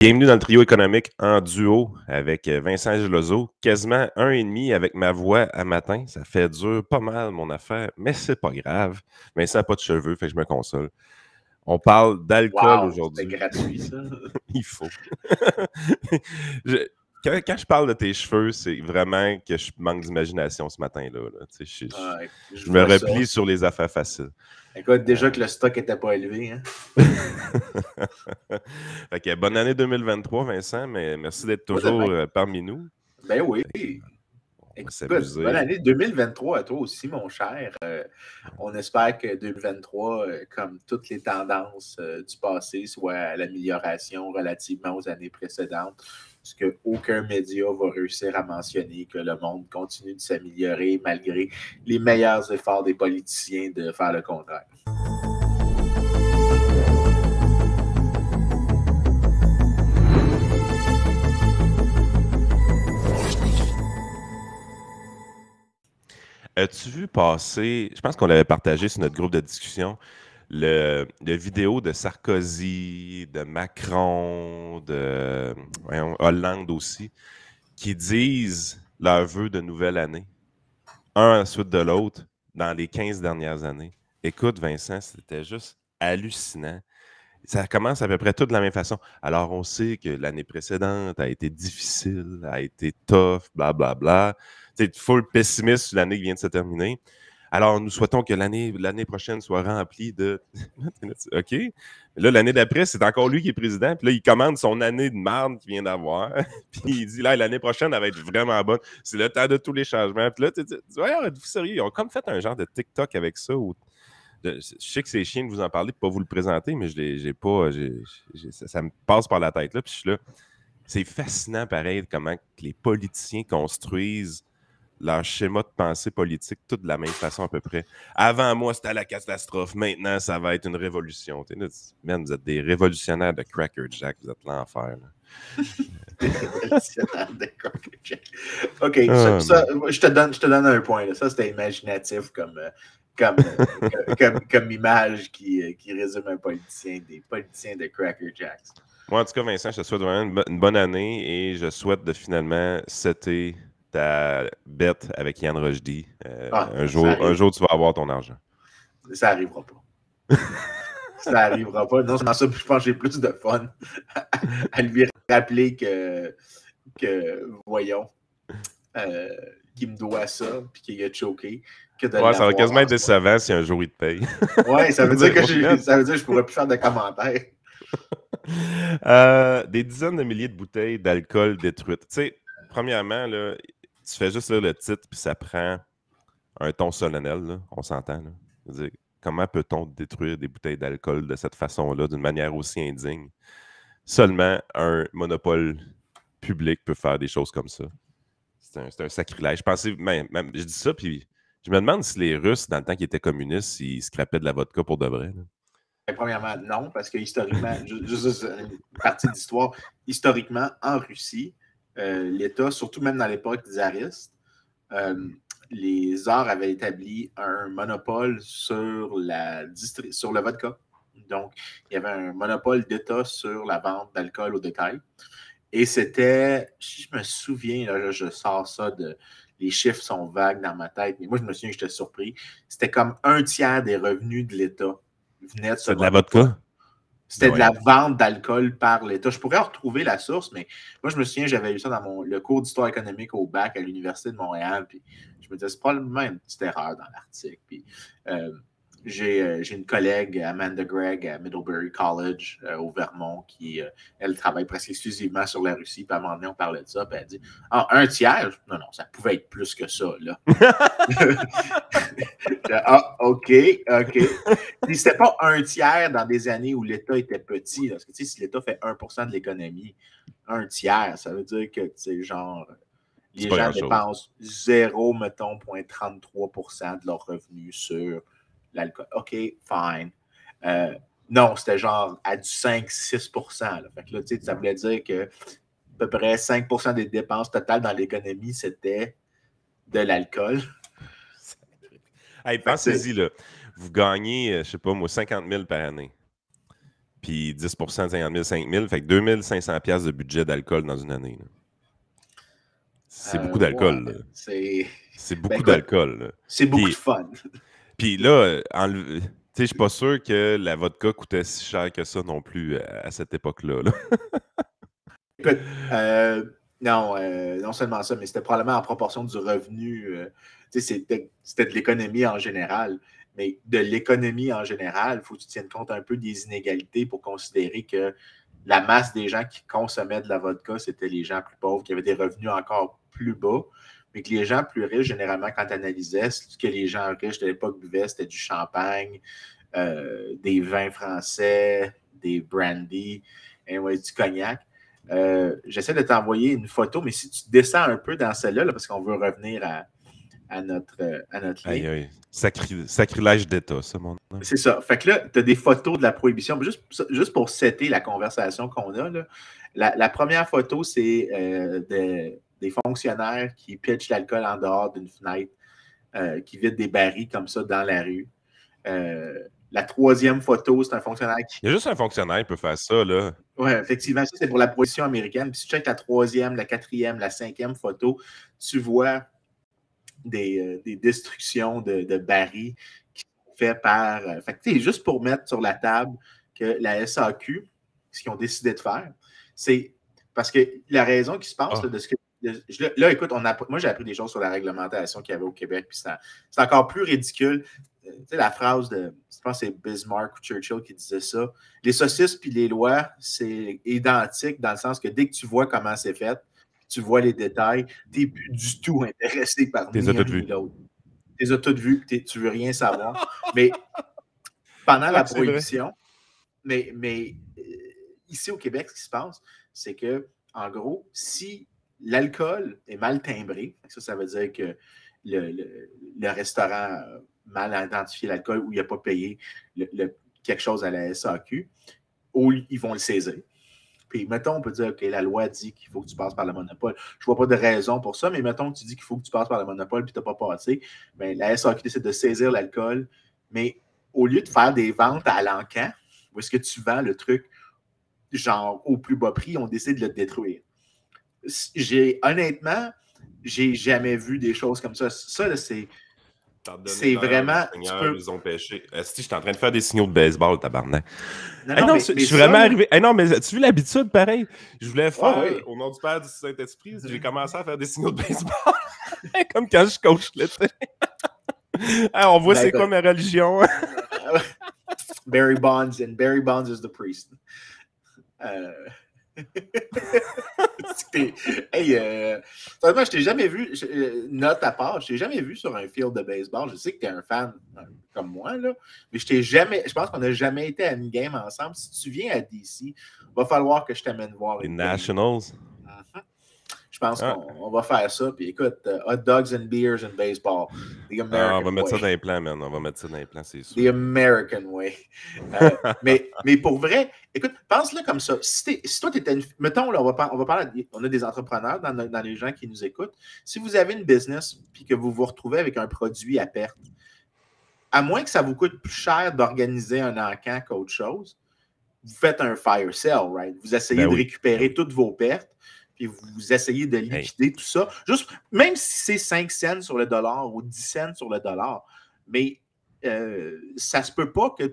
Bienvenue dans le trio économique en duo avec Vincent Gelozo. Quasiment 1,5 avec ma voix à matin. Ça fait dur pas mal mon affaire, mais c'est pas grave. Vincent n'a pas de cheveux, fait que je me console. On parle d'alcool aujourd'hui. C'était gratuit, ça. Il faut. Quand je parle de tes cheveux, c'est vraiment que je manque d'imagination ce matin-là. Là. Je me replie sur les affaires faciles. Écoute, déjà que le stock n'était pas élevé. Hein? Fait que, bonne année 2023, Vincent, mais merci d'être toujours parmi nous. Ben oui. Écoute, bonne année 2023 à toi aussi, mon cher. On espère que 2023, comme toutes les tendances du passé, soit à l'amélioration relativement aux années précédentes, parce qu'aucun média va réussir à mentionner que le monde continue de s'améliorer malgré les meilleurs efforts des politiciens de faire le contraire. As-tu vu passer, je pense qu'on l'avait partagé sur notre groupe de discussion, le vidéo de Sarkozy, de Macron, de Hollande aussi, qui disent leurs vœux de nouvelle année, un à la suite de l'autre, dans les 15 dernières années. Écoute, Vincent, c'était juste hallucinant. Ça commence à peu près tout de la même façon. Alors, on sait que l'année précédente a été difficile, a été tough, blablabla. Tu sais, full pessimiste sur l'année qui vient de se terminer. Alors, nous souhaitons que l'année prochaine soit remplie de... OK. Mais là, l'année d'après, c'est encore lui qui est président. Puis là, il commande son année de marde qu'il vient d'avoir. Puis il dit, là, l'année prochaine, elle va être vraiment bonne. C'est le temps de tous les changements. Puis là, tu dis, ouais, êtes-vous sérieux? Ils ont comme fait un genre de TikTok avec ça. Je sais que c'est chiant de vous en parler, de ne pas vous le présenter, mais ça me passe par la tête là. Puis je suis là. C'est fascinant, pareil, comment les politiciens construisent leur schéma de pensée politique tout de la même façon à peu près. Avant moi, c'était la catastrophe. Maintenant, ça va être une révolution. Man, vous êtes des révolutionnaires de Cracker Jack. Vous êtes l'enfer. Des révolutionnaires de Cracker Jack. OK, je te donne un point. Là. Ça, c'était imaginatif comme image qui résume un politicien, des politiciens de Cracker Jacks. Moi, en tout cas, Vincent, je te souhaite vraiment une bonne année et je souhaite de finalement setter ta bête avec Yann Rochdy. Un jour, tu vas avoir ton argent. Ça n'arrivera pas. Ça n'arrivera pas. Non, seulement ça, je pense que j'ai plus de fun à lui rappeler que voyons, qu'il me doit ça puis qu'il a choqué. Ça va quasiment être décevant si un jour il te paye. Ouais, ça veut dire que je pourrais plus faire de commentaires. Des dizaines de milliers de bouteilles d'alcool détruites. Tu sais, premièrement, là, tu fais juste là, le titre, puis ça prend un ton solennel, là, on s'entend. Là. C'est-à-dire, comment peut-on détruire des bouteilles d'alcool de cette façon-là, d'une manière aussi indigne? Seulement un monopole public peut faire des choses comme ça. C'est un sacrilège. Je dis ça, puis je me demande si les Russes, dans le temps qu'ils étaient communistes, ils scrapaient de la vodka pour de vrai. Là. Premièrement, non, parce que historiquement, juste une partie d'histoire, historiquement, en Russie, l'État, surtout même dans l'époque tsariste, les tsars avaient établi un monopole sur le vodka. Donc, il y avait un monopole d'État sur la vente d'alcool au détail. Et c'était, si je me souviens, là, je sors ça les chiffres sont vagues dans ma tête, mais moi, je me souviens que j'étais surpris. C'était comme 1/3 des revenus de l'État venait de ce C'est de la vodka? C'était de la vente d'alcool par l'État. Je pourrais retrouver la source, mais moi, je me souviens, j'avais lu ça dans le cours d'histoire économique au bac à l'Université de Montréal. Puis je me disais, c'est probablement une petite erreur dans l'article. Puis j'ai une collègue, Amanda Gregg, à Middlebury College, au Vermont, qui, elle travaille presque exclusivement sur la Russie. Puis à un moment donné, on parlait de ça. Puis elle dit, 1/3? Non, ça pouvait être plus que ça, là. OK. Puis c'était pas 1/3 dans des années où l'État était petit. Là, parce que si l'État fait 1% de l'économie, 1/3, ça veut dire que genre les gens dépensent 0,33% de leurs revenus sur l'alcool. OK, fine. Non, c'était genre à du 5-6%. Là. Fait que là, ça voulait dire que à peu près 5% des dépenses totales dans l'économie, c'était de l'alcool. Hey, pensez-y, là. Vous gagnez, je sais pas moi, 50 000 par année. puis 10 de 50 000, 5 000. Fait que 2500 $ de budget d'alcool dans une année. Là. C'est beaucoup d'alcool. Ouais, c'est beaucoup d'alcool. C'est beaucoup de fun. Puis là, tu sais, je suis pas sûr que la vodka coûtait si cher que ça non plus à cette époque-là. Là. Écoute, non seulement ça, mais c'était probablement en proportion du revenu. C'était de l'économie en général. Mais de l'économie en général, il faut que tu tiennes compte un peu des inégalités pour considérer que la masse des gens qui consommaient de la vodka, c'était les gens plus pauvres, qui avaient des revenus encore plus bas, mais que les gens plus riches, généralement, quand tu analysais, ce que les gens riches de l'époque buvaient, c'était du champagne, des vins français, des brandy, du cognac. J'essaie de t'envoyer une photo, mais si tu descends un peu dans celle-là, parce qu'on veut revenir à notre lien. Aïe, aïe. Sacrilège d'État, ça, mon nom. C'est ça. Fait que là, tu as des photos de la prohibition. Juste pour setter la conversation qu'on a, là, la première photo, c'est des fonctionnaires qui pitchent l'alcool en dehors d'une fenêtre, qui vident des barils comme ça dans la rue. La troisième photo, c'est un fonctionnaire qui... Il y a juste un fonctionnaire qui peut faire ça, là. Oui, effectivement, ça, c'est pour la prohibition américaine. Puis si tu checkes la troisième, la quatrième, la cinquième photo, tu vois des destructions de barils qui sont faits par... fait que, juste pour mettre sur la table que la SAQ, ce qu'ils ont décidé de faire, c'est parce que la raison qui se passe, là, de ce que... Là, écoute, moi, j'ai appris des choses sur la réglementation qu'il y avait au Québec, puis c'est encore plus ridicule. Tu sais, la phrase de, je pense que c'est Bismarck ou Churchill qui disait ça, les saucisses puis les lois, c'est identique dans le sens que dès que tu vois comment c'est fait, tu vois les détails, tu n'es plus du tout intéressé par ni l'un ni l'autre. Tu les as toutes vues, tu ne veux rien savoir. Mais pendant la prohibition, mais ici au Québec, ce qui se passe, c'est que, en gros, si l'alcool est mal timbré, ça veut dire que le restaurant a mal identifié l'alcool ou il n'a pas payé quelque chose à la SAQ, ou ils vont le saisir. Puis, mettons, on peut dire, OK, la loi dit qu'il faut que tu passes par le monopole. Je ne vois pas de raison pour ça, mais mettons que tu dis qu'il faut que tu passes par le monopole puis tu n'as pas passé. Bien, la SAQ décide de saisir l'alcool, mais au lieu de faire des ventes à l'encan, où est-ce que tu vends le truc genre au plus bas prix, on décide de le détruire. Honnêtement, j'ai jamais vu des choses comme ça. Ça, là, c'est vraiment... Ils ont pêché. Si, je suis en train de faire des signaux de baseball, tabarnak. Non, je suis vraiment arrivé... non, mais as-tu vu l'habitude, pareil? Je voulais faire, au nom du Père du Saint-Esprit, j'ai commencé à faire des signaux de baseball. Comme quand je coach l'été. On voit c'est quoi ma religion. Barry Bonds, and Barry Bonds is the priest. Je t'ai jamais vu, note à part, je t'ai jamais vu sur un field de baseball. Je sais que tu es un fan comme moi, là, mais je pense qu'on n'a jamais été à une game ensemble. Si tu viens à DC, il va falloir que je t'amène voir les Nationals. Je pense qu'on va faire ça. Puis écoute, hot dogs and beers and baseball. The American on va mettre way. ça dans les plans, man. On va mettre ça dans les plans, c'est sûr. The American way. Mais pour vrai, écoute, pense-le comme ça. Si toi, tu étais mettons, là, on va parler, on a des entrepreneurs dans les gens qui nous écoutent. Si vous avez une business puis que vous vous retrouvez avec un produit à perte, à moins que ça vous coûte plus cher d'organiser un encan qu'autre chose, vous faites un fire sale, right? Vous essayez de récupérer toutes vos pertes. Puis vous essayez de liquider tout ça. Juste, même si c'est 5 cents sur le dollar ou 10 cents sur le dollar, mais ça se peut pas que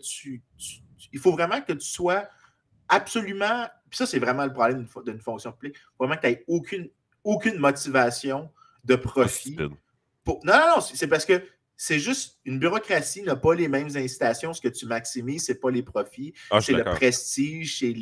il faut vraiment que tu sois absolument... Puis ça, c'est vraiment le problème d'une fonction publique. Il faut vraiment que tu n'aies aucune motivation de profit. Non, c'est parce que c'est juste une bureaucratie n'a pas les mêmes incitations. Ce que tu maximises, ce n'est pas les profits. C'est le prestige, c'est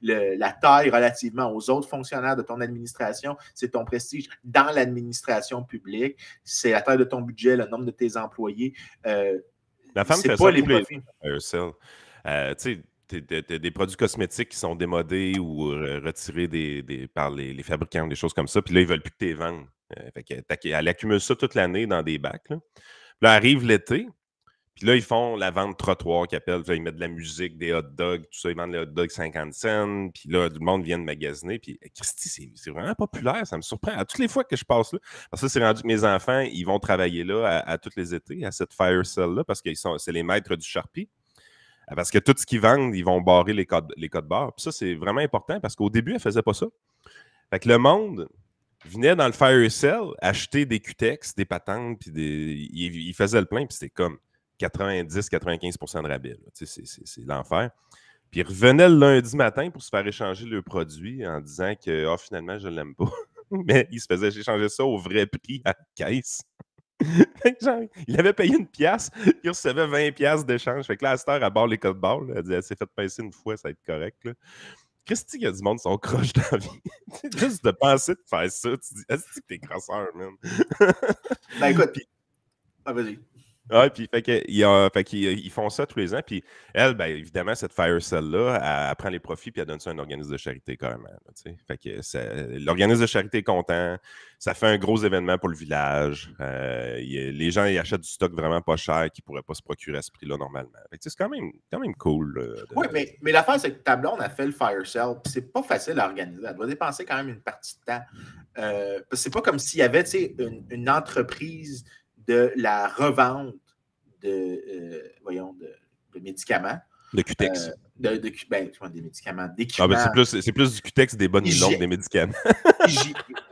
la taille relativement aux autres fonctionnaires de ton administration. C'est ton prestige dans l'administration publique. C'est la taille de ton budget, le nombre de tes employés. La femme fait pas ça les profits. Tu sais, des produits cosmétiques qui sont démodés ou retirés par les fabricants, des choses comme ça. Puis là, ils ne veulent plus que tu les vendes. Elle accumule ça toute l'année dans des bacs. Là. Là, arrive l'été, puis là, ils font la vente trottoir qu'ils appellent. Ils mettent de la musique, des hot dogs, tout ça. Ils vendent les hot dogs 50 cents. Puis là, tout le monde vient de magasiner. Puis Christy, c'est vraiment populaire. Ça me surprend. À toutes les fois que je passe là, parce que c'est rendu que mes enfants, ils vont travailler là à tous les étés, à cette fire sale-là, parce que c'est les maîtres du Sharpie. Parce que tout ce qu'ils vendent, ils vont barrer les codes barres. Puis ça, c'est vraiment important parce qu'au début, elle ne faisait pas ça. Fait que le monde venait dans le Fire Sale acheter des Cutex, des patentes, puis il faisait le plein, puis c'était comme 90-95% de rabais. C'est l'enfer. Puis ils revenaient le lundi matin pour se faire échanger le produit en disant que finalement, je ne l'aime pas. Mais ils se faisaient échanger ça au vrai prix à la caisse. Genre, il avait payé 1$, il recevait 20$ d'échange. Fait que là, à cette heure, elle barre les codes barres. Elle dit, elle s'est fait pincer une fois, ça va être correct. Là. Christy, il y a du monde qui sont croches dans la vie. Juste de penser de faire ça, tu dis, est-ce que t'es crosseur, man? Ben écoute, puis... Ah, vas-y. Ouais, puis ils font ça tous les ans. Puis elle, ben, évidemment, cette Fire Cell-là, elle prend les profits puis elle donne ça à un organisme de charité carrément. Là, fait que l'organisme de charité est content. Ça fait un gros événement pour le village. Les gens ils achètent du stock vraiment pas cher qu'ils ne pourraient pas se procurer à ce prix-là normalement. Fait que, c'est quand même cool. Oui, mais l'affaire, c'est que ta blonde a fait le Fire Sale, puis c'est pas facile à organiser. Elle doit dépenser quand même une partie de temps. Parce que c'est pas comme s'il y avait une entreprise de la revente de médicaments. De Cutex. Des médicaments, d'équipements. Ah, ben c'est plus du Cutex, des bonnes nylons que des médicaments.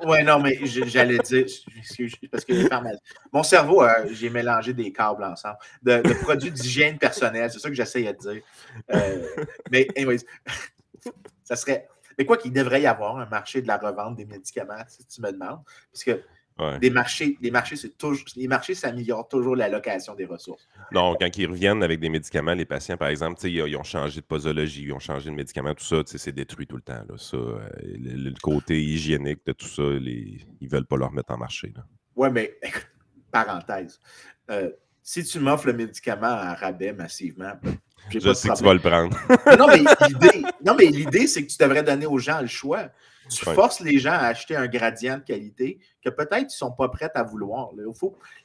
Ouais, non, mais j'allais dire, parce que mon cerveau, j'ai mélangé des câbles ensemble, de produits d'hygiène personnelle, c'est ça que j'essayais de dire. Mais, anyways, ça serait. Mais quoi qu'il devrait y avoir un marché de la revente des médicaments, si tu me demandes, parce que ouais. les marchés s'améliorent toujours la location des ressources. Non, quand ils reviennent avec des médicaments, les patients, par exemple, ils ont changé de posologie, ils ont changé de médicaments, tout ça, c'est détruit tout le temps. Là, ça, le côté hygiénique de tout ça, ils ne veulent pas le remettre en marché. Oui, mais, parenthèse, si tu m'offres le médicament à rabais massivement, je sais que tu vas le prendre. non, mais l'idée, c'est que tu devrais donner aux gens le choix. Tu forces les gens à acheter un gradient de qualité que peut-être ils ne sont pas prêts à vouloir. Là.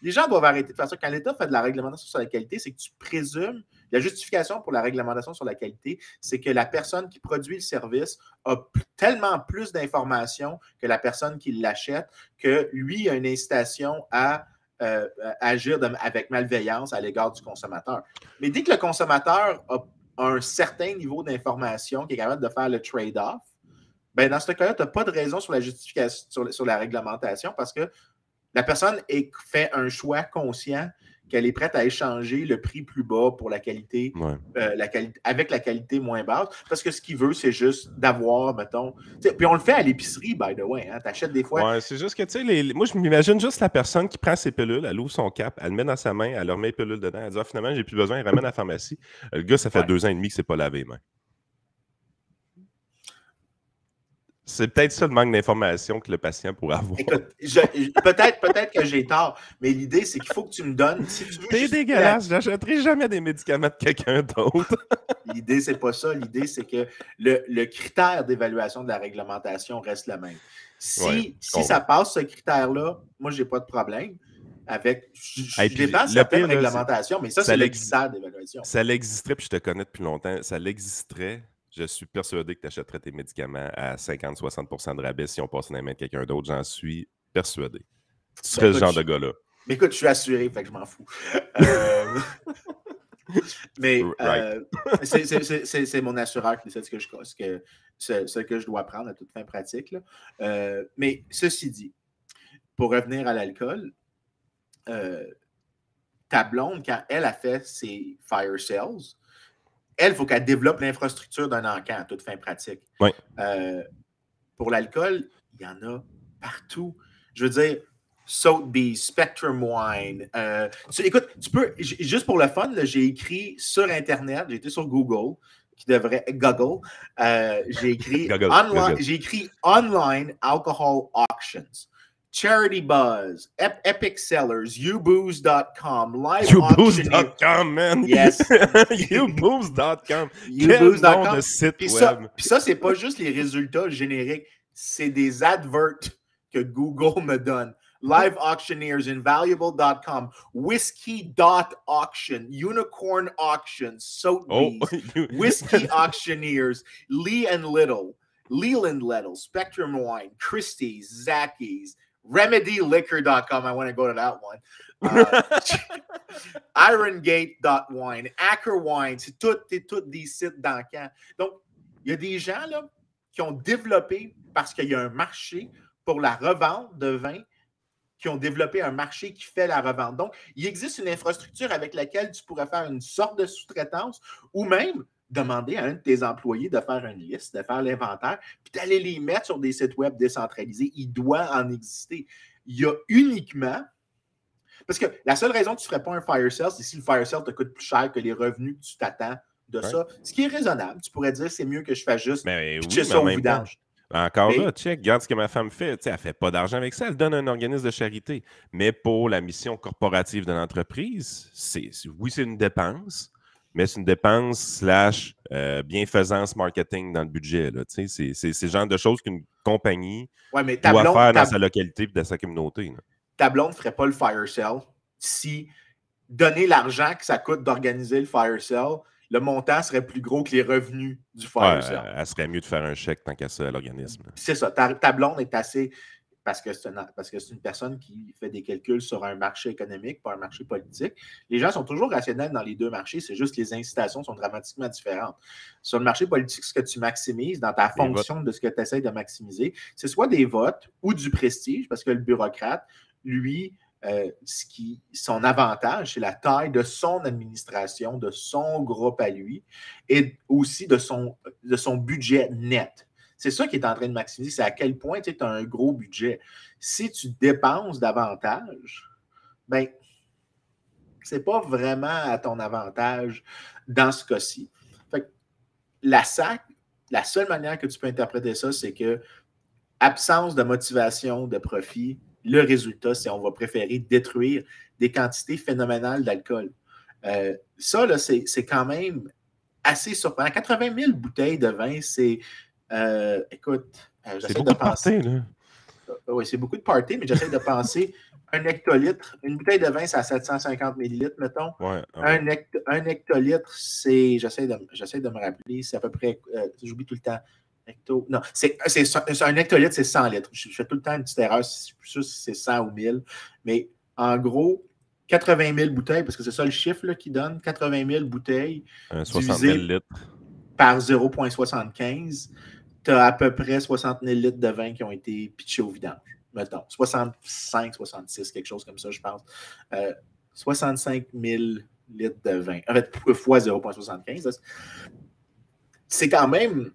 Les gens doivent arrêter de faire ça. Quand l'État fait de la réglementation sur la qualité, c'est que tu présumes, la justification pour la réglementation sur la qualité, c'est que la personne qui produit le service a tellement plus d'informations que la personne qui l'achète, que lui a une incitation à agir avec malveillance à l'égard du consommateur. Mais dès que le consommateur a un certain niveau d'information qui est capable de faire le trade-off, ben dans ce cas-là, tu n'as pas de raison sur la justification, sur la réglementation parce que la personne fait un choix conscient qu'elle est prête à échanger le prix plus bas pour la qualité, avec la qualité moins basse, parce que ce qu'il veut, c'est juste d'avoir, mettons... Puis on le fait à l'épicerie, by the way. Hein, tu achètes des fois... Ouais, c'est juste que, tu sais, moi, je m'imagine juste la personne qui prend ses pilules, elle ouvre son cap, elle le met dans sa main, elle leur met les pilules dedans, elle dit finalement, j'ai plus besoin, elle ramène à la pharmacie. Le gars, ça fait 2 ans et demi que c'est pas lavé les mains. C'est peut-être ça le manque d'information que le patient pourrait avoir. Écoute, peut-être que j'ai tort, mais l'idée, c'est qu'il faut que tu me donnes... Si tu veux t'es dégueulasse, j'achèterai jamais des médicaments de quelqu'un d'autre. L'idée, c'est pas ça. L'idée, c'est que le critère d'évaluation de la réglementation reste le même. Si ça passe, ce critère-là, moi, j'ai pas de problème avec... Je dépasse certaines réglementations, mais ça, c'est le critère d'évaluation. Ça l'existerait, puis je te connais depuis longtemps, ça l'existerait... Je suis persuadé que tu achèterais tes médicaments à 50-60% de rabais si on passait dans les mains de quelqu'un d'autre. J'en suis persuadé. Tu serais ce genre de gars-là. Mais écoute, je suis assuré, fait que je m'en fous. Mais c'est mon assureur qui décide ce que je dois prendre à toute fin pratique. Là. Mais ceci dit, pour revenir à l'alcool, ta blonde, quand elle a fait ses fire sales, elle, il faut qu'elle développe l'infrastructure d'un encan à toute fin pratique. Oui. Pour l'alcool, il y en a partout. Je veux dire, Sotheby's, Spectrum Wine. Écoute, tu peux, juste pour le fun, là, j'ai écrit sur Internet, j'ai été sur Google, Google, j'ai écrit Online Alcohol Auctions. Charity Buzz, Epic Sellers, YouBooze.com, Live YouBooze.com, man. Yes. YouBooze.com. YouBooze.com. Site puis web. Ça, c'est pas juste les résultats génériques, c'est des adverts que Google me donne. Live Auctioneers, Invaluable.com, Whiskey.auction, Unicorn Auction, Sotheby's, Whiskey Auctioneers, Leland Little, Spectrum Wine, Christie's, Zacky's, RemedyLiquor.com, I want to go to that one. Irongate.wine, AckerWine, c'est tous des sites d'encans. Donc, il y a des gens là, qui ont développé, parce qu'il y a un marché pour la revente de vin, qui ont développé un marché qui fait la revente. Donc, il existe une infrastructure avec laquelle tu pourrais faire une sorte de sous-traitance ou même demander à un de tes employés de faire une liste, de faire l'inventaire, puis d'aller les mettre sur des sites web décentralisés. Il doit en exister. Il y a uniquement... Parce que la seule raison que tu ne ferais pas un fire sale, c'est si le fire sale te coûte plus cher que les revenus que tu t'attends de ça. Ce qui est raisonnable. Tu pourrais dire c'est mieux que je fasse juste pitcher ça au vidange. Encore là, check, regarde ce que ma femme fait. Elle ne fait pas d'argent avec ça, elle donne à un organisme de charité. Mais pour la mission corporative de l'entreprise, oui, c'est une dépense, mais c'est une dépense / bienfaisance marketing dans le budget. C'est le genre de choses qu'une compagnie doit faire dans sa localité et dans sa communauté. Là. Ta blonde ne ferait pas le fire sale si donner l'argent que ça coûte d'organiser le fire sale, le montant serait plus gros que les revenus du fire sale. Elle serait mieux de faire un chèque tant qu'à ça à l'organisme. C'est ça. Ta blonde est assez... Parce que c'est une personne qui fait des calculs sur un marché économique, pas un marché politique. Les gens sont toujours rationnels dans les deux marchés, c'est juste que les incitations sont dramatiquement différentes. Sur le marché politique, ce que tu maximises dans ta fonction de ce que tu essaies de maximiser, c'est soit des votes ou du prestige, parce que le bureaucrate, lui... son avantage, c'est la taille de son administration, de son groupe à lui et aussi de son budget net. C'est ça qui est en train de maximiser, c'est à quel point tu as un gros budget. Si tu dépenses davantage, ben, c'est pas vraiment à ton avantage dans ce cas-ci. Fait que la SAC, la seule manière que tu peux interpréter ça, c'est que absence de motivation, de profit, le résultat, c'est qu'on va préférer détruire des quantités phénoménales d'alcool. Ça, là, c'est quand même assez surprenant. 80 000 bouteilles de vin, c'est... écoute, j'essaie de penser. Oui, c'est beaucoup de party, mais j'essaie de penser. Un hectolitre, une bouteille de vin, c'est à 750 millilitres, mettons. Ouais. Un hectolitre, c'est... J'essaie de me rappeler, c'est à peu près... j'oublie tout le temps. Non, un hectolitre, c'est 100 litres. Je fais tout le temps une petite erreur, je suis sûr si c'est 100 ou 1000. Mais en gros, 80 000 bouteilles, parce que c'est ça le chiffre là, qui donne, 80 000 bouteilles 60 000 litres. Par 0,75, tu as à peu près 60 000 litres de vin qui ont été pitchés au vidange. Mettons, 65, 66, quelque chose comme ça, je pense. 65 000 litres de vin. En fait, fois 0,75, c'est quand même...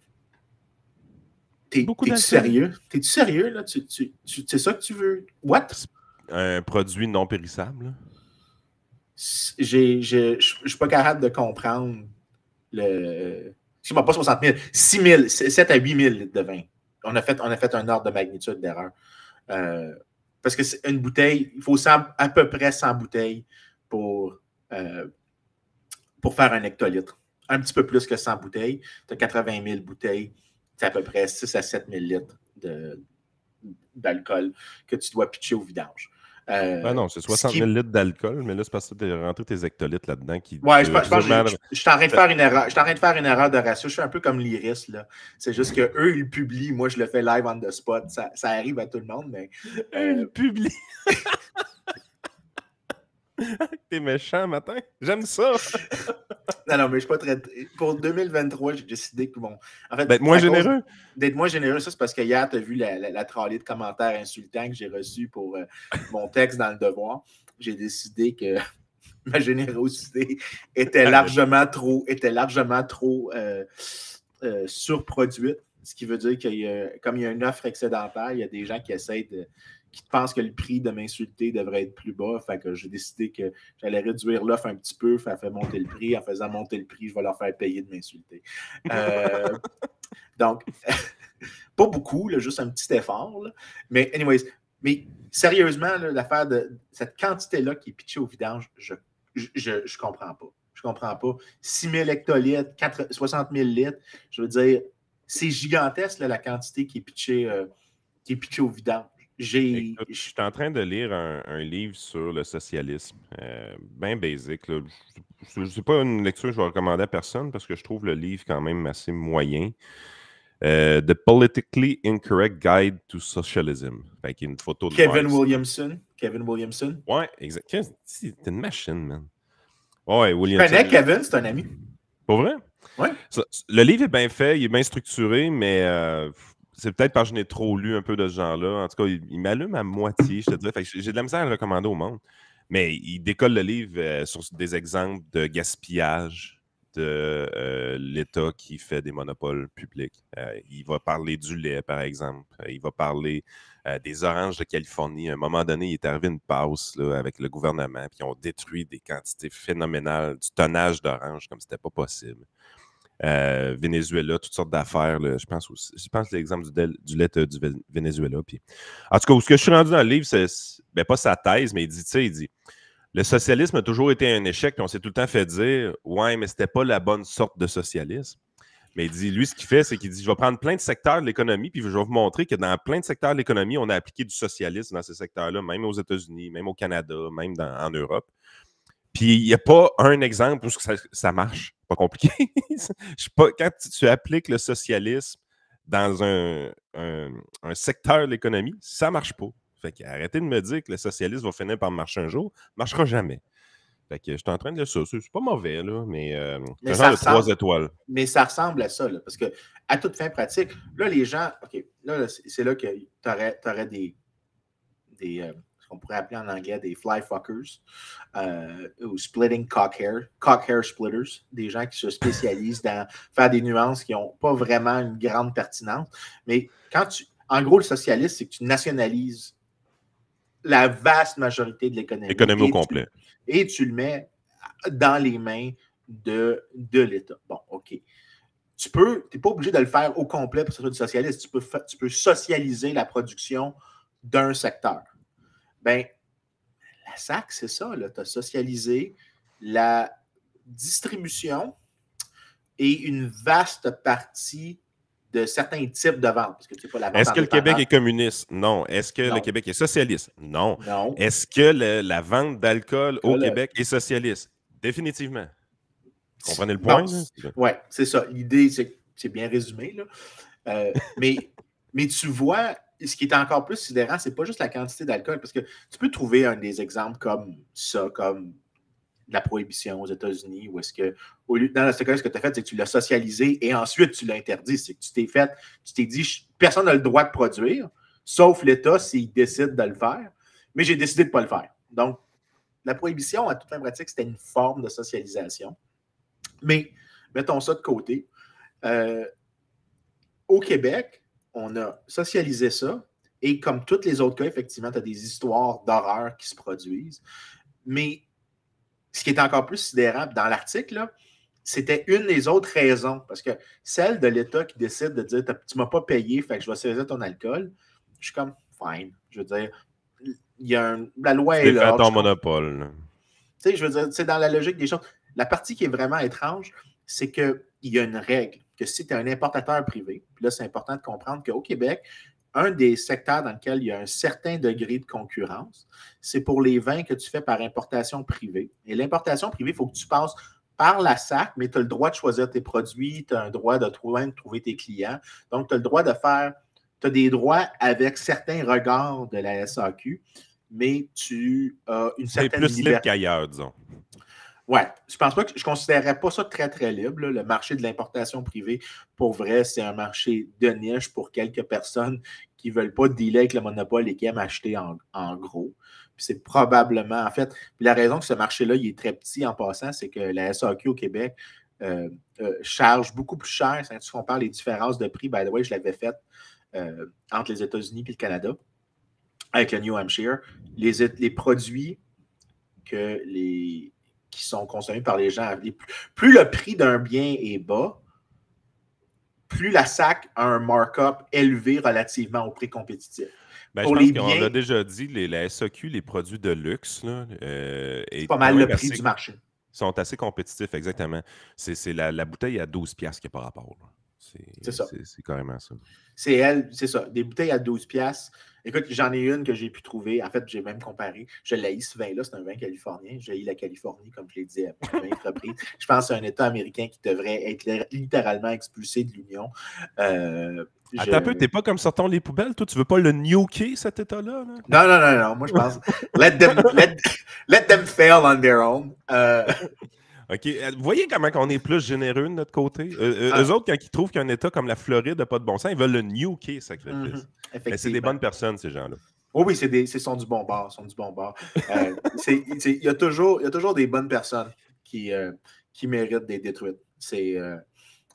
T'es-tu sérieux? T'es-tu sérieux, là? C'est ça que tu veux? What? Un produit non périssable? Je suis pas capable de comprendre le... Excuse-moi, pas 60 000. 6 000, 7 à 8 000 litres de vin. On a fait un ordre de magnitude d'erreur. Parce que c'est une bouteille, il faut à peu près 100 bouteilles pour faire un hectolitre. Un petit peu plus que 100 bouteilles. Tu as 80 000 bouteilles. C'est à peu près 6 à 7 000 litres d'alcool que tu dois pitcher au vidange. Non, c'est 60 000 litres d'alcool, mais là, c'est parce que tu as rentré tes hectolitres là-dedans. Ouais, je suis en train de faire une erreur. Je suis en train de faire une erreur de ratio. Je suis un peu comme l'Iris, là. C'est juste qu'eux, ils le publient. Moi, je le fais live on the spot. Ça arrive à tout le monde, mais... Ils le publient. T'es méchant, matin. J'aime ça. Non, mais je suis pas très... Pour 2023, j'ai décidé que, bon... En fait, d'être moins généreux. D'être moins généreux, ça, c'est parce que hier, tu as vu la trolley de commentaires insultants que j'ai reçus pour mon texte dans Le Devoir. J'ai décidé que ma générosité était largement trop surproduite. Ce qui veut dire que comme il y a une offre excédentaire, il y a des gens qui pensent que le prix de m'insulter devrait être plus bas. Fait que j'ai décidé que j'allais réduire l'offre un petit peu, faire monter le prix. En faisant monter le prix, je vais leur faire payer de m'insulter. Donc, pas beaucoup, là, juste un petit effort. Là. Mais anyways, sérieusement, là, l'affaire de cette quantité-là qui est pitchée au vidange, je comprends pas. Je comprends pas. 6 000 hectolitres, 60 000 litres, je veux dire, c'est gigantesque là, la quantité qui est pitchée au vidange. Écoute, je suis en train de lire un livre sur le socialisme, bien basique. Ce n'est pas une lecture que je vais recommander à personne parce que je trouve le livre quand même assez moyen. The Politically Incorrect Guide to Socialism. Fait qu'il y a une photo de Kevin Marx. Williamson. Kevin Williamson. Ouais, exact. T'es une machine, man. Ouais, Je Williamson. connais Kevin, c'est un ami. Pour vrai? Ouais. Le livre est bien fait, il est bien structuré, mais c'est peut-être parce que je n'ai trop lu un peu de ce genre-là. En tout cas, il m'allume à moitié, je te dirais. Fait que j'ai de la misère à le recommander au monde. Mais il décolle le livre sur des exemples de gaspillage de l'État qui fait des monopoles publics. Il va parler du lait, par exemple. Il va parler des oranges de Californie. À un moment donné, il est arrivé une passe là, avec le gouvernement, puis ils ont détruit des quantités phénoménales du tonnage d'oranges comme c'était pas possible. Venezuela, toutes sortes d'affaires. Là, je pense l'exemple du lait du Venezuela. Puis, en tout cas, où ce que je suis rendu dans le livre, c'est ben, pas sa thèse, mais il dit le socialisme a toujours été un échec, puis on s'est tout le temps fait dire ouais, mais c'était pas la bonne sorte de socialisme. Mais il dit, lui, ce qu'il fait, c'est qu'il dit je vais prendre plein de secteurs de l'économie, puis je vais vous montrer que dans plein de secteurs de l'économie, on a appliqué du socialisme dans ces secteurs-là, même aux États-Unis, même au Canada, même en Europe. Puis il n'y a pas un exemple où ça marche. Pas compliqué. Quand tu appliques le socialisme dans un secteur de l'économie, ça ne marche pas. Fait que arrêtez de me dire que le socialisme va finir par marcher un jour. Ça ne marchera jamais. Fait que je suis en train de dire ça. C'est pas mauvais, là, mais c'est un genre de 3 étoiles. Mais ça ressemble à ça, là, parce que à toute fin pratique, là, les gens, OK, là, c'est là que tu aurais des ce qu'on pourrait appeler en anglais des fly fuckers ou splitting cock hair splitters, des gens qui se spécialisent dans faire des nuances qui n'ont pas vraiment une grande pertinence. Mais en gros, le socialisme, c'est que tu nationalises la vaste majorité de l'économie. L'économie au complet. Et tu le mets dans les mains de l'État. Bon, OK. Tu n'es pas obligé de le faire au complet pour que ce soit du socialisme. Tu peux socialiser la production d'un secteur. Bien, la SAC, c'est ça. Tu as socialisé la distribution et une vaste partie de certains types de ventes. Parce que tu sais pas la vente. Est-ce que le Québec est communiste? Non. Est-ce que le Québec est socialiste? Non. Est-ce que la vente d'alcool au Québec est socialiste? Définitivement. Vous comprenez le point? Oui, c'est ça. L'idée, c'est bien résumé. Là. Mais tu vois, ce qui est encore plus sidérant, c'est pas juste la quantité d'alcool, parce que tu peux trouver des exemples comme ça, comme la prohibition aux États-Unis, où est-ce que, dans ce cas, ce que tu as fait, c'est que tu l'as socialisé et ensuite tu l'as interdit. C'est que tu t'es dit, personne n'a le droit de produire, sauf l'État s'il décide de le faire, mais j'ai décidé de ne pas le faire. Donc, la prohibition, à toute fin pratique, c'était une forme de socialisation. Mais, mettons ça de côté. Au Québec, on a socialisé ça, et comme tous les autres cas, effectivement, tu as des histoires d'horreur qui se produisent. Mais ce qui est encore plus sidérant dans l'article, c'était une des autres raisons, parce que celle de l'État qui décide de dire tu ne m'as pas payé, fait que je vais saisir ton alcool, je suis comme fine. Je veux dire, il y a la loi est là. C'est ton monopole. Tu sais, je veux dire, c'est dans la logique des choses. La partie qui est vraiment étrange, c'est qu'il y a une règle, que si tu es un importateur privé, puis là, c'est important de comprendre qu'au Québec, un des secteurs dans lequel il y a un certain degré de concurrence, c'est pour les vins que tu fais par importation privée. Et l'importation privée, il faut que tu passes par la SAC, mais tu as le droit de choisir tes produits, tu as un droit de trouver tes clients. Donc, tu as le droit de faire, tu as des droits avec certains regards de la SAQ, mais tu as une certaine liberté. C'est plus libre qu'ailleurs, disons. Oui, je pense pas que je considérerais pas ça très, très libre. Là. Le marché de l'importation privée, pour vrai, c'est un marché de niche pour quelques personnes qui ne veulent pas dealer avec le monopole et qui aiment acheter en gros. Puis c'est probablement, en fait, la raison que ce marché-là, il est très petit en passant, c'est que la SAQ au Québec charge beaucoup plus cher. Si on compare les différences de prix, by the way, je l'avais fait entre les États-Unis et le Canada avec le New Hampshire. Les produits qui sont consommés par les gens. Plus le prix d'un bien est bas, plus la SAC a un markup élevé relativement au prix compétitif. Ben, je pense qu'on l'a déjà dit, la SAQ, les produits de luxe, c'est pas mal le prix du marché. Sont assez compétitifs, exactement. C'est la bouteille à 12$ qui n'a pas rapport. C'est ça. C'est carrément ça. C'est ça. Des bouteilles à 12$. Écoute, j'en ai une que j'ai pu trouver. En fait, j'ai même comparé. Je l'ai ce vin-là, c'est un vin californien. J'ai la Californie, comme je l'ai dit à maintes reprises. Je pense que c'est un État américain qui devrait être littéralement expulsé de l'Union. Attends un peu, t'es pas comme sortons les poubelles, toi, tu veux pas le nuker, cet État-là? Là? Non. Moi, je pense let them fail on their own. OK. Vous voyez comment on est plus généreux de notre côté? Eux autres, quand ils trouvent qu'un État comme la Floride n'a pas de bon sens, ils veulent le nuker, sacrifice. Mais c'est des bonnes personnes, ces gens-là. Oh oui, c'est sont du bon bord. Il y a toujours des bonnes personnes qui méritent d'être détruites.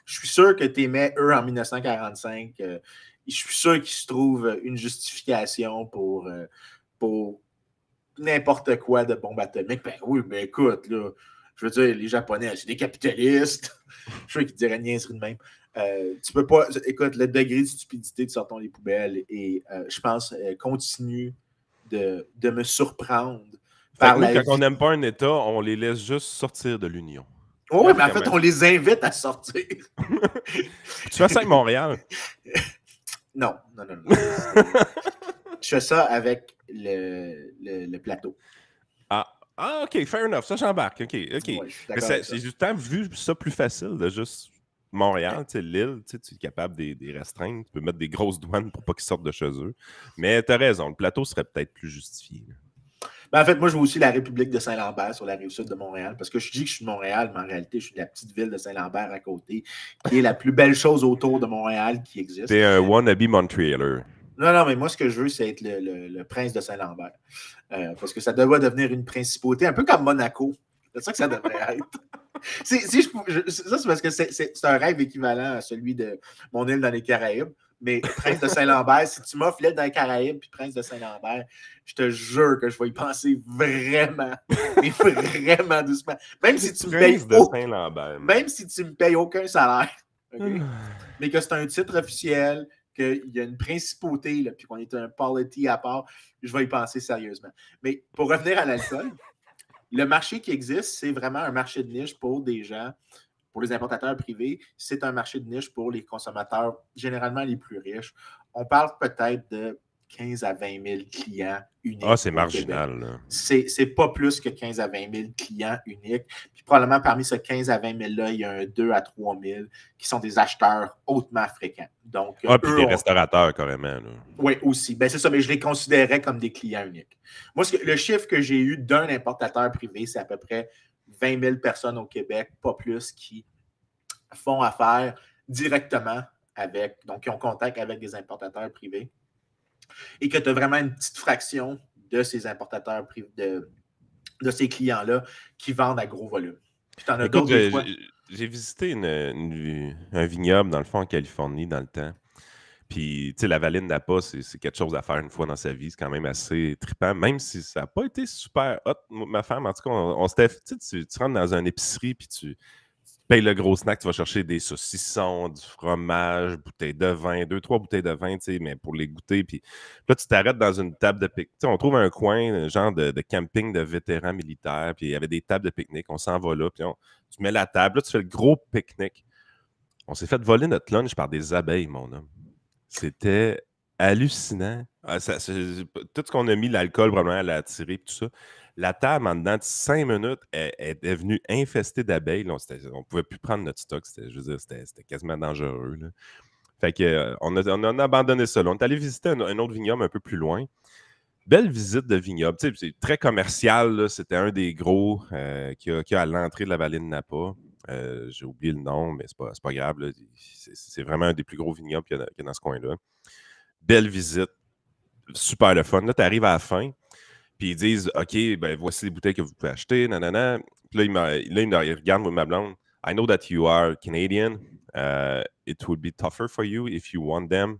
Je suis sûr que tu aimais eux en 1945. Je suis sûr qu'il se trouve une justification pour n'importe quoi de bombe atomique. Ben oui, mais écoute, là, je veux dire, les Japonais, c'est des capitalistes. Je suis sûr qu'ils diraient niaiserie de même. Tu peux pas. Écoute, le degré de stupidité de sortons les poubelles et je pense continue de me surprendre. Quand on n'aime pas un État, on les laisse juste sortir de l'Union. Oui, mais en fait, on les invite à sortir. Tu fais ça avec Montréal? Non. Je fais ça avec le plateau. Ah, OK, fair enough. Ça, j'embarque. OK. Ouais, mais j'ai du temps vu ça plus facile de juste Montréal, l'île, tu es capable des restreindre. Tu peux mettre des grosses douanes pour pas qu'ils sortent de chez eux. Mais tu as raison, le plateau serait peut-être plus justifié. Ben, en fait, moi, je vois aussi la République de Saint-Lambert sur la rive sud de Montréal, parce que je dis que je suis de Montréal, mais en réalité, je suis de la petite ville de Saint-Lambert à côté, qui est la plus belle chose autour de Montréal qui existe. T'es un wannabe Montrealer. Non, mais moi, ce que je veux, c'est être le prince de Saint-Lambert. Parce que ça devrait devenir une principauté, un peu comme Monaco. C'est ça que ça devrait être. Ça, c'est parce que c'est un rêve équivalent à celui de mon île dans les Caraïbes. Mais Prince de Saint-Lambert, si tu m'offres l'île dans les Caraïbes puis Prince de Saint-Lambert, je te jure que je vais y penser vraiment, mais vraiment doucement. Même si tu me payes même si tu me payes aucun salaire, okay? Mais que c'est un titre officiel, qu'il y a une principauté, là, puis qu'on est un polity à part, je vais y penser sérieusement. Mais pour revenir à l'alcool, le marché qui existe, c'est vraiment un marché de niche pour des gens. Pour les importateurs privés, c'est un marché de niche pour les consommateurs généralement les plus riches. On parle peut-être de 15 à 20 000 clients uniques. Ah, c'est marginal. C'est pas plus que 15 à 20 000 clients uniques. Puis probablement parmi ces 15 à 20 000-là, il y a un 2 à 3 000 qui sont des acheteurs hautement fréquents. Donc, puis des restaurateurs carrément. Oui, aussi. Ben, c'est ça, mais je les considérais comme des clients uniques. Moi, le chiffre que j'ai eu d'un importateur privé, c'est à peu près 20 000 personnes au Québec, pas plus, qui font affaire directement avec, donc qui ont contact avec des importateurs privés et que tu as vraiment une petite fraction de ces importateurs privés, de ces clients-là qui vendent à gros volume. Puis t'en as d'autres des fois. J'ai visité un vignoble, dans le fond, en Californie, dans le temps. Puis, tu sais, la vallée de Napa, c'est quelque chose à faire une fois dans sa vie. C'est quand même assez trippant, même si ça n'a pas été super hot. Ma femme, en tout cas, on s'était... Tu rentres dans une épicerie, puis tu payes le gros snack, tu vas chercher des saucissons, du fromage, bouteilles de vin, 2-3 bouteilles de vin, tu sais, mais pour les goûter. Puis là, tu t'arrêtes dans une table de pique-nique. On trouve un coin, un genre de camping de vétérans militaires, puis il y avait des tables de pique-nique. On s'en va là, puis tu mets la table, là, tu fais le gros pique-nique. On s'est fait voler notre lunch par des abeilles, mon homme. C'était hallucinant. Tout ce qu'on a mis, l'alcool, probablement, elle a attiré, tout ça. La table, en dedans de 5 minutes, elle est devenue infestée d'abeilles. On ne pouvait plus prendre notre stock. Je veux dire, c'était quasiment dangereux. Là. Fait que, on a abandonné ça. Là. On est allé visiter un autre vignoble un peu plus loin. Belle visite de vignoble. Tu sais, c'est très commercial. Là. C'était un des gros qui a à l'entrée de la vallée de Napa. J'ai oublié le nom, mais c'est pas grave. Là. C'est vraiment un des plus gros vignobles qu'il y a dans ce coin-là. Belle visite. Super le fun. Là, tu arrives à la fin. Puis ils disent, OK, ben voici les bouteilles que vous pouvez acheter, nanana. Puis là, il regarde ma blonde. I know that you are Canadian. It would be tougher for you if you want them.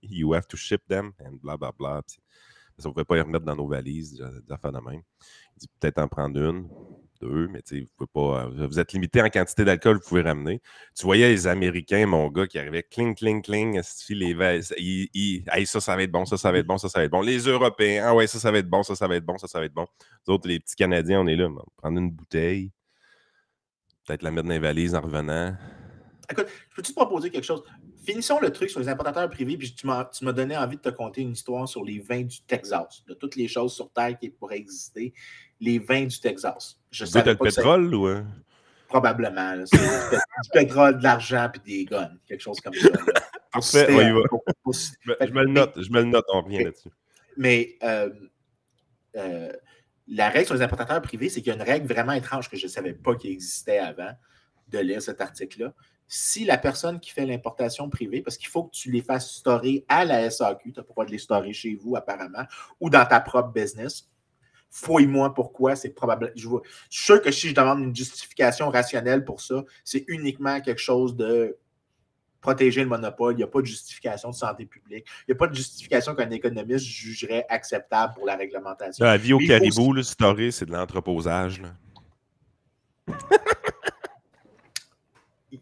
You have to ship them, and bla, bla, bla. Puis, parce qu'on ne pouvait pas les remettre dans nos valises, des affaires de même. Il dit, peut-être en prendre une, 2, mais vous pouvez pas. Vous êtes limité en quantité d'alcool que vous pouvez ramener. Tu voyais les Américains, mon gars, qui arrivaient cling, cling, cling, hey, ça va être bon, ça va être bon, ça va être bon. Les Européens, ah ouais, ça va être bon, ça va être bon, ça va être bon. Nous autres, les petits Canadiens, on est là, on va prendre une bouteille, peut-être la mettre dans les valises en revenant. Écoute, je peux-tu te proposer quelque chose? Finissons le truc sur les importateurs privés, puis tu m'as donné envie de te conter une histoire sur les vins du Texas, de toutes les choses sur Terre qui pourraient exister, les vins du Texas. Je Le gars, t'as savais le pas que ça... pétrole ou. Probablement. Là, c'est du pétrole, de l'argent, puis des guns. Quelque chose comme ça. Là. Parfait, on y va. Je me le note, on revient là-dessus. Mais la règle sur les importateurs privés, c'est qu'il y a une règle vraiment étrange que je ne savais pas qu'il existait avant de lire cet article-là. Si la personne qui fait l'importation privée, parce qu'il faut que tu les fasses storer à la SAQ, tu n'as pas le droit de les storer chez vous apparemment, ou dans ta propre business, fouille-moi pourquoi, c'est probable. Je suis sûr que si je demande une justification rationnelle pour ça, c'est uniquement quelque chose de protéger le monopole. Il n'y a pas de justification de santé publique. Il n'y a pas de justification qu'un économiste jugerait acceptable pour la réglementation. La vie au caribou, le storé, c'est de l'entreposage.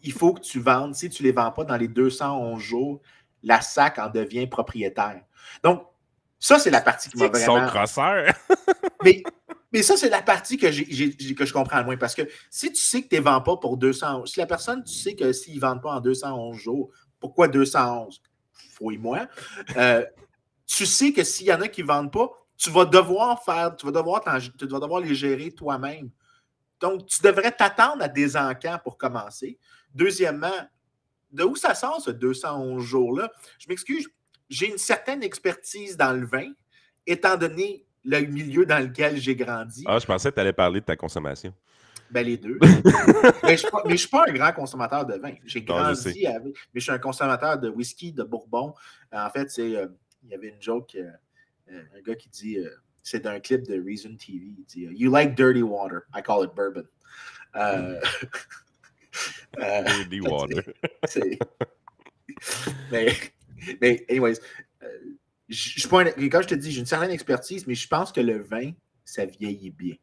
Il faut que tu vendes. Si tu ne les vends pas dans les 211 jours, la SAC en devient propriétaire. Donc, ça, c'est la partie qui m'a vraiment... Ils sont crosseurs. mais ça, c'est la partie que je comprends le moins. Parce que si tu sais que tu ne les vends pas pour 211... Si la personne, tu sais que s'ils ne vendent pas en 211 jours, pourquoi 211? Fouille-moi. Tu sais que s'il y en a qui ne vendent pas, tu vas devoir les gérer toi-même. Donc, tu devrais t'attendre à des encans pour commencer. Deuxièmement, de où ça sort ce 211 jours-là? Je m'excuse, j'ai une certaine expertise dans le vin, étant donné le milieu dans lequel j'ai grandi. Ah, je pensais que tu allais parler de ta consommation. Ben, les deux. mais je ne suis pas un grand consommateur de vin. J'ai grandi avec... Mais je suis un consommateur de whisky, de bourbon. En fait, il y avait une joke, un gars qui dit... c'est d'un clip de Reason TV. Il dit « You like dirty water. I call it bourbon. » Dirty water. mais anyways, quand je te dis, j'ai une certaine expertise, mais je pense que le vin, ça vieillit bien.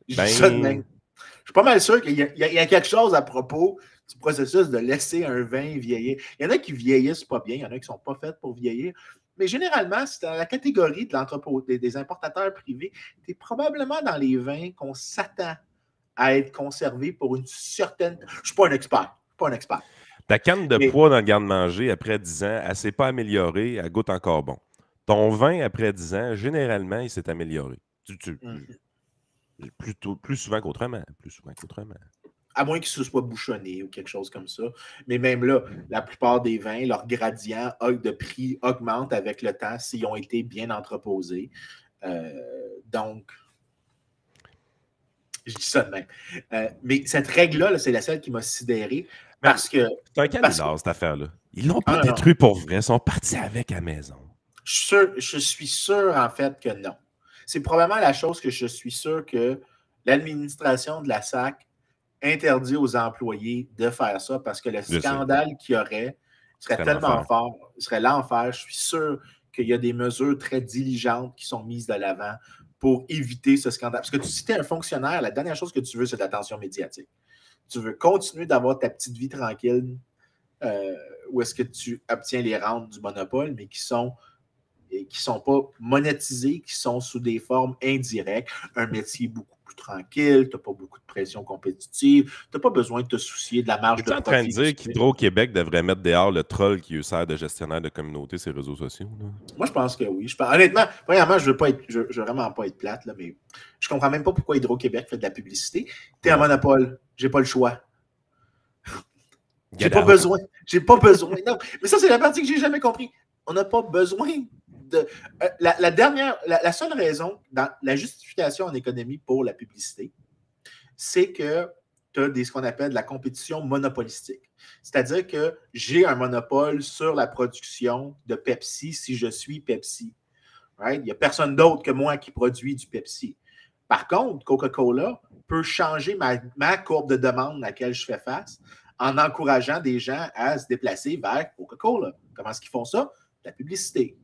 Je suis pas mal sûr qu'il y a quelque chose à propos du processus de laisser un vin vieillir. Il y en a qui vieillissent pas bien, il y en a qui ne sont pas faits pour vieillir. Mais généralement, c'est dans la catégorie de l'entrepôt des importateurs privés, tu es probablement dans les vins qu'on s'attend à être conservés pour une certaine... Je ne suis pas un expert. Ta canne de poids dans le garde-manger, après 10 ans, elle ne s'est pas améliorée, elle goûte encore bon. Ton vin, après 10 ans, généralement, il s'est amélioré. Plus souvent qu'autrement. À moins qu'ils se soient bouchonnés ou quelque chose comme ça. Mais même là, la plupart des vins, leur gradient de prix augmente avec le temps s'ils ont été bien entreposés. Donc, je dis ça de même. Mais cette règle-là, c'est la seule qui m'a sidéré parce que... C'est un canular, cette affaire-là. Ils l'ont pas détruit pour vrai. Ils sont partis avec à la maison. Je suis sûr, en fait, que non. C'est probablement la chose que je suis sûr que l'administration de la SAC interdit aux employés de faire ça parce que le scandale qu'il y aurait serait tellement fort, serait l'enfer. Je suis sûr qu'il y a des mesures très diligentes qui sont mises de l'avant pour éviter ce scandale. Parce que si tu es un fonctionnaire, la dernière chose que tu veux, c'est de l'attention médiatique. Tu veux continuer d'avoir ta petite vie tranquille où est-ce que tu obtiens les rentes du monopole, mais qui sont pas monétisés, qui sont sous des formes indirectes. Un métier beaucoup plus tranquille, tu n'as pas beaucoup de pression compétitive, tu n'as pas besoin de te soucier de la marge de profit. Tu es en train de dire qu'Hydro-Québec devrait mettre dehors le troll qui sert de gestionnaire de communauté sur les réseaux sociaux? Là? Moi, je pense que oui. Honnêtement, premièrement, je veux vraiment pas être plate, là, mais je comprends même pas pourquoi Hydro-Québec fait de la publicité. Tu es un monopole, j'ai pas le choix. J'ai pas besoin. Non, mais ça, c'est la partie que j'ai jamais compris. On n'a pas besoin de... La seule raison, dans la justification en économie pour la publicité, c'est que tu as ce qu'on appelle de la compétition monopolistique. C'est-à-dire que j'ai un monopole sur la production de Pepsi si je suis Pepsi. Right? Il n'y a personne d'autre que moi qui produit du Pepsi. Par contre, Coca-Cola peut changer ma courbe de demande à laquelle je fais face en encourageant des gens à se déplacer vers Coca-Cola. Comment est-ce qu'ils font ça? La publicité.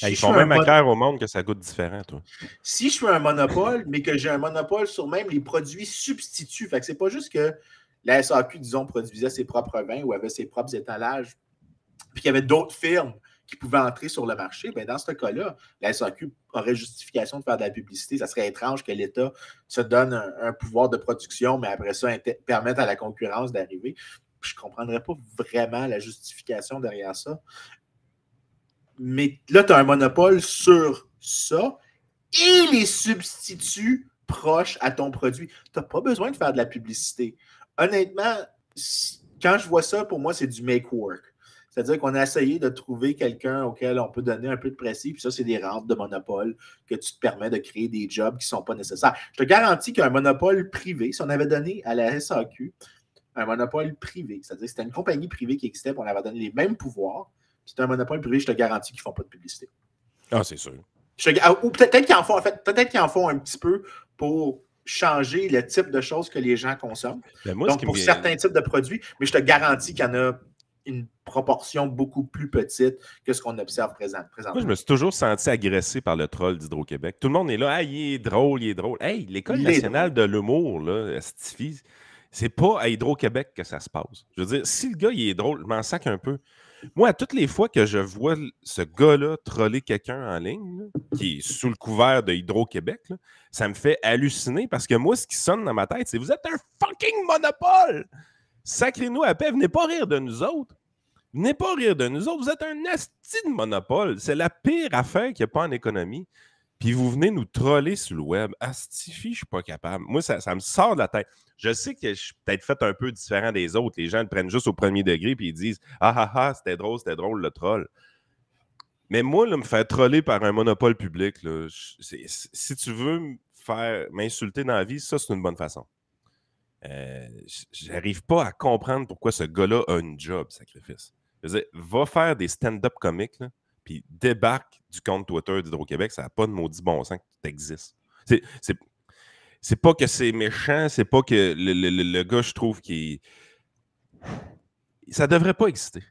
Ils font même clair au monde que ça goûte différent, toi. Si je suis un monopole, mais que j'ai un monopole sur même les produits substituts, fait que c'est pas juste que la SAQ, disons, produisait ses propres vins ou avait ses propres étalages, puis qu'il y avait d'autres firmes qui pouvaient entrer sur le marché, bien, dans ce cas-là, la SAQ aurait justification de faire de la publicité. Ça serait étrange que l'État se donne un pouvoir de production, mais après ça, permette à la concurrence d'arriver. je ne comprendrais pas vraiment la justification derrière ça. Mais là, tu as un monopole sur ça et les substituts proches à ton produit. Tu n'as pas besoin de faire de la publicité. Honnêtement, quand je vois ça, pour moi, c'est du make work. C'est-à-dire qu'on a essayé de trouver quelqu'un auquel on peut donner un peu de précis, puis ça, c'est des rentes de monopole que tu te permets de créer des jobs qui ne sont pas nécessaires. Je te garantis qu'un monopole privé, si on avait donné à la SAQ un monopole privé, c'est-à-dire que c'était une compagnie privée qui existait, puis on avait donné les mêmes pouvoirs, puis c'était un monopole privé, je te garantis qu'ils ne font pas de publicité. Ah, c'est sûr. Ou peut-être qu'ils en font, en fait, peut-être qu'ils en font un petit peu pour changer le type de choses que les gens consomment. Moi, donc, pour certains types de produits, mais je te garantis qu'il y en a une proportion beaucoup plus petite que ce qu'on observe présentement. Moi, je me suis toujours senti agressé par le troll d'Hydro-Québec. Tout le monde est là, ah, il est drôle, il est drôle. Hey, l'École nationale de l'humour, là, Stifie, c'est pas à Hydro-Québec que ça se passe. Je veux dire, si le gars, il est drôle, je m'en sac un peu. Moi, à toutes les fois que je vois ce gars-là troller quelqu'un en ligne, là, qui est sous le couvert de Hydro-Québec, là, ça me fait halluciner parce que moi, ce qui sonne dans ma tête, c'est « Vous êtes un fucking monopole! Sacrez-nous à paix, venez pas rire de nous autres! Venez pas rire de nous autres, vous êtes un asti de monopole! C'est la pire affaire qu'il n'y a pas en économie. Puis vous venez nous troller sur le web. Astifi, je suis pas capable. Moi, ça me sort de la tête. Je sais que je suis peut-être fait un peu différent des autres. Les gens le prennent juste au premier degré puis ils disent « Ah ah ah, c'était drôle le troll. » Mais moi, là, me faire troller par un monopole public, là, si tu veux m'insulter dans la vie, ça, c'est une bonne façon. J'arrive pas à comprendre pourquoi ce gars-là a une job, sacrifice. Je veux dire, va faire des stand-up comiques, là, puis débarque du compte Twitter d'Hydro-Québec, ça n'a pas de maudit bon sens que tu existes. C'est pas que c'est méchant, c'est pas que le gars, je trouve, ça devrait pas exister.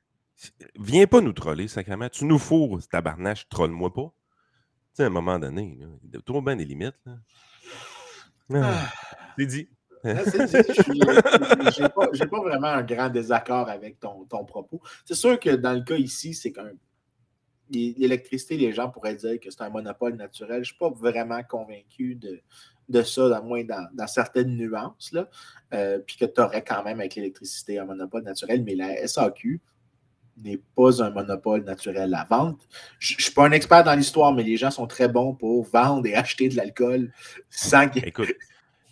Viens pas nous troller, sacrément. Tu nous fourres, tabarnache, trolle-moi pas. Tu sais, à un moment donné, là, il y a trop bien des limites. C'est dit. Je n'ai pas vraiment un grand désaccord avec ton propos. C'est sûr que dans le cas ici, c'est qu'un l'électricité, les gens pourraient dire que c'est un monopole naturel. Je ne suis pas vraiment convaincu de ça, moins dans certaines nuances. Puis que tu aurais quand même avec l'électricité un monopole naturel, mais la SAQ n'est pas un monopole naturel à vente. Je ne suis pas un expert dans l'histoire, mais les gens sont très bons pour vendre et acheter de l'alcool sans qu'il... Écoute,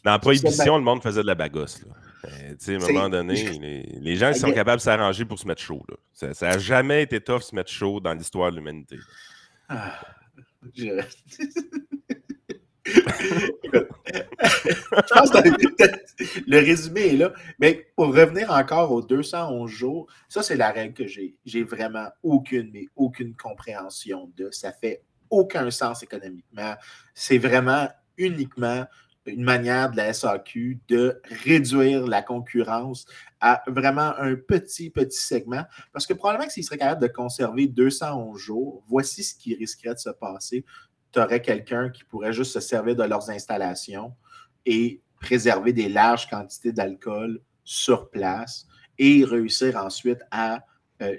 dans la prohibition, le monde faisait de la bagosse. À un moment donné, les gens ils sont capables de s'arranger pour se mettre chaud. Là. Ça n'a jamais été tough de se mettre chaud dans l'histoire de l'humanité. Je pense que le résumé est là. Mais pour revenir encore aux 211 jours, ça, c'est la règle que j'ai. J'ai vraiment aucune compréhension de. Ça fait aucun sens économiquement. C'est vraiment uniquement une manière de la SAQ de réduire la concurrence à vraiment un petit segment. Parce que probablement que s'ils seraient capables de conserver 211 jours, voici ce qui risquerait de se passer. Tu aurais quelqu'un qui pourrait juste se servir de leurs installations et préserver des larges quantités d'alcool sur place et réussir ensuite à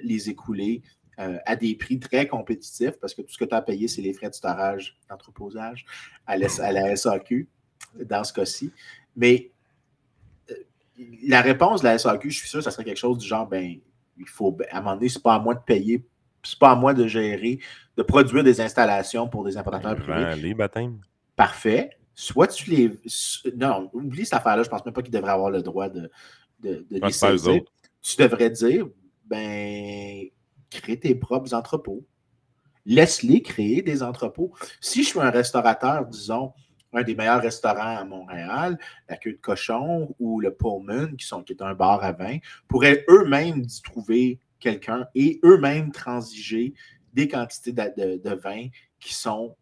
les écouler à des prix très compétitifs parce que tout ce que tu as payé, c'est les frais de storage, d'entreposage à la SAQ dans ce cas-ci. Mais la réponse de la SAQ, je suis sûr, ça serait quelque chose du genre, il faut, à un moment donné, c'est pas à moi de payer, c'est pas à moi de gérer, de produire des installations pour des importateurs privés. Les baptêmes. Parfait. Soit tu les... Non, oublie cette affaire-là, je pense même pas qu'ils devraient avoir le droit de les saisir. Tu devrais dire, crée tes propres entrepôts. Laisse-les créer des entrepôts. Si je suis un restaurateur, disons, un des meilleurs restaurants à Montréal, la Queue de Cochon ou le Pullman, qui est un bar à vin, pourraient eux-mêmes y trouver quelqu'un et eux-mêmes transiger des quantités de vin qui sont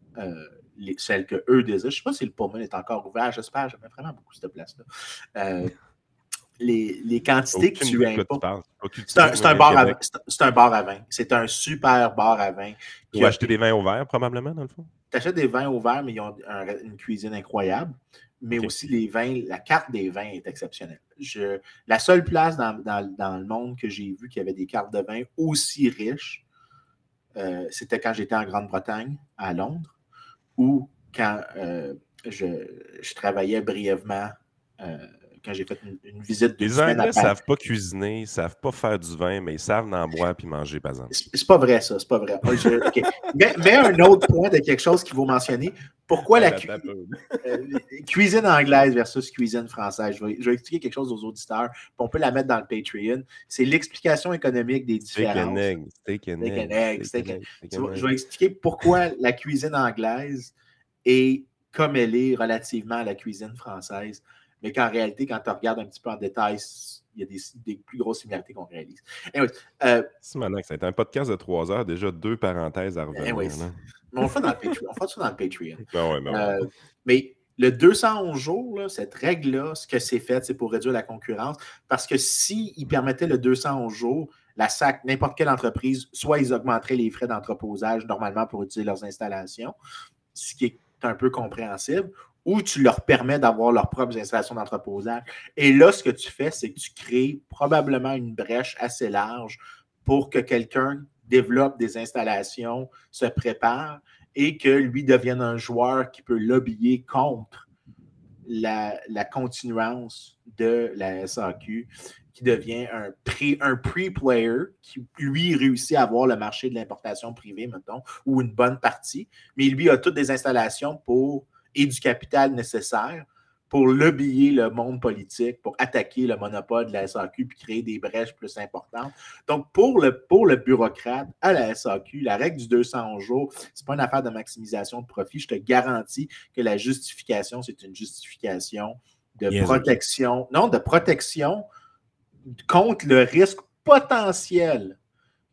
celles qu'eux désirent. Je ne sais pas si le Pullman est encore ouvert, j'espère, j'aime vraiment beaucoup cette place-là. Les quantités que tu importes. C'est un bar à vin. C'est un super bar à vin. Ou acheter des vins au verre, probablement, dans le fond. Tu achètes des vins au verre, mais ils ont une cuisine incroyable. Mais aussi, les vins, la carte des vins est exceptionnelle. La seule place dans le monde que j'ai vu qui avait des cartes de vin aussi riches, c'était quand j'étais en Grande-Bretagne, à Londres, ou quand je travaillais brièvement quand j'ai fait une visite d'une Les semaine Anglais à Paris. savent pas cuisiner, ils savent pas faire du vin, mais ils savent en boire puis manger, par exemple. C'est pas vrai, ça. C'est pas vrai. OK. Mais un autre point de quelque chose qu'il faut mentionner. Pourquoi la cuisine anglaise versus cuisine française? Je vais expliquer quelque chose aux auditeurs, puis on peut la mettre dans le Patreon. C'est l'explication économique des différences. Steak and egg. Je vais expliquer pourquoi la cuisine anglaise est comme elle est relativement à la cuisine française, mais qu'en réalité, quand tu regardes un petit peu en détail, il y a des plus grosses similarités qu'on réalise. Anyways, c'est un podcast de 3 heures, déjà 2 parenthèses à revenir. Mais on le fait dans le Patreon. On fait ça dans le Patreon. Ouais. Mais le 211 jours, là, cette règle-là, ce que c'est fait, c'est pour réduire la concurrence. Parce que s'ils permettaient le 211 jours, la SAC, n'importe quelle entreprise, soit ils augmenteraient les frais d'entreposage normalement pour utiliser leurs installations, ce qui est un peu compréhensible, ou tu leur permets d'avoir leurs propres installations d'entreposage. Et là, ce que tu fais, c'est que tu crées probablement une brèche assez large pour que quelqu'un développe des installations, se prépare et que lui devienne un joueur qui peut lobbyer contre la continuance de la SAQ, qui devient un pre-player qui, lui, réussit à avoir le marché de l'importation privée, mettons, ou une bonne partie, mais lui a toutes des installations et du capital nécessaire pour lobbyer le monde politique, pour attaquer le monopole de la SAQ puis créer des brèches plus importantes. Donc, pour le bureaucrate à la SAQ, la règle du 211 jours, ce n'est pas une affaire de maximisation de profit. Je te garantis que la justification, c'est une justification de protection. Non, de protection contre le risque potentiel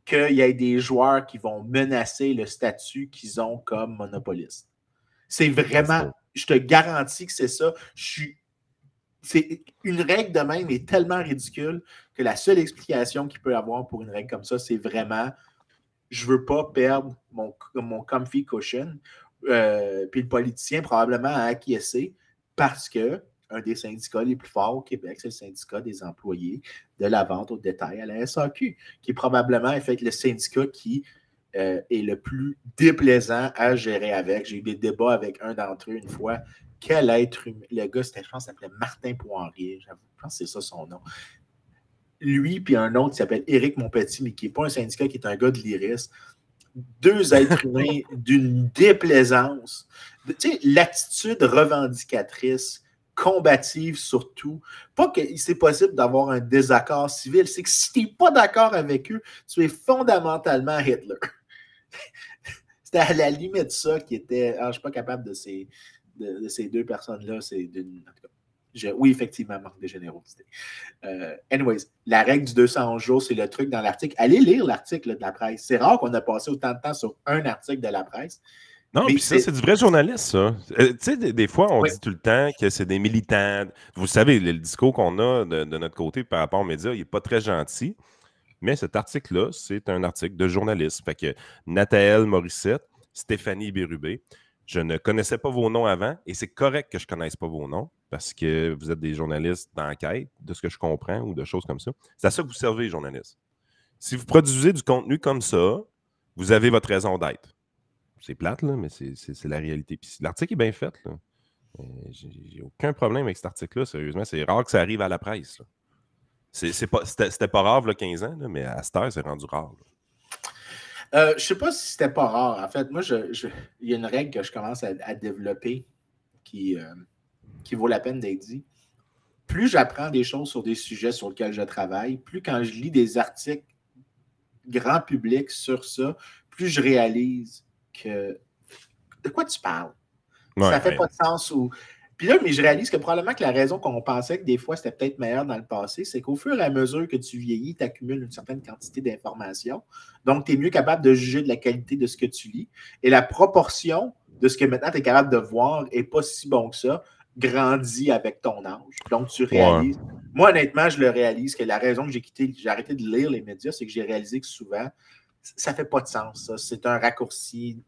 qu'il y ait des joueurs qui vont menacer le statut qu'ils ont comme monopolistes. C'est vraiment, je te garantis que c'est ça. C'est une règle de même est tellement ridicule que la seule explication qu'il peut y avoir pour une règle comme ça, c'est vraiment je ne veux pas perdre mon comfy cushion. Puis le politicien probablement a acquiescé parce que un des syndicats les plus forts au Québec, c'est le syndicat des employés de la vente au détail à la SAQ, qui est probablement en fait le syndicat qui est le plus déplaisant à gérer avec. J'ai eu des débats avec un d'entre eux une fois. Quel être humain. Le gars, je pense, s'appelait Martin Poirier. Je pense que c'est ça son nom. Lui, puis un autre qui s'appelle Éric Monpetit, mais qui n'est pas un syndicat, qui est un gars de l'IRIS. Deux êtres humains d'une déplaisance. Tu sais, l'attitude revendicatrice, combative surtout. Pas que c'est possible d'avoir un désaccord civil, c'est que si tu n'es pas d'accord avec eux, tu es fondamentalement Hitler. C'était à la limite ça qui était. Je ne suis pas capable de ces deux personnes-là. C'est d'une. En tout cas, oui, effectivement, manque de générosité. Anyways, la règle du 211 jours, c'est le truc dans l'article. Allez lire l'article de la presse. C'est rare qu'on a passé autant de temps sur un article de la presse. Non, puis ça, c'est du vrai journaliste, ça. Tu sais, des fois, on dit tout le temps que c'est des militants. Vous savez, le discours qu'on a de notre côté par rapport aux médias, il n'est pas très gentil. Mais cet article-là, c'est un article de journaliste. Fait que Nathaël Morissette, Stéphanie Bérubé, je ne connaissais pas vos noms avant et c'est correct que je ne connaisse pas vos noms parce que vous êtes des journalistes d'enquête, de ce que je comprends, ou de choses comme ça. C'est à ça que vous servez, les journalistes. Si vous produisez du contenu comme ça, vous avez votre raison d'être. C'est plate, là, mais c'est la réalité. Puis l'article est bien fait. J'ai aucun problème avec cet article-là, sérieusement. C'est rare que ça arrive à la presse. C'était pas rare, il y a 15 ans, là, mais à cette heure, c'est rendu rare. Je ne sais pas si c'était pas rare. En fait, moi, il y a une règle que je commence à développer qui vaut la peine d'être dit. Plus j'apprends des choses sur des sujets sur lesquels je travaille, plus quand je lis des articles grand public sur ça, plus je réalise que de quoi tu parles? Ça fait pas de sens. Puis là, mais je réalise que probablement que la raison qu'on pensait que des fois c'était peut-être meilleur dans le passé, c'est qu'au fur et à mesure que tu vieillis, tu accumules une certaine quantité d'informations. Donc, tu es mieux capable de juger de la qualité de ce que tu lis. Et la proportion de ce que maintenant tu es capable de voir n'est pas si bon que ça, grandit avec ton âge. Donc, tu réalises. Ouais. Moi, honnêtement, je le réalise que la raison que j'ai arrêté de lire les médias, c'est que j'ai réalisé que souvent, ça ne fait pas de sens, ça. C'est un raccourci.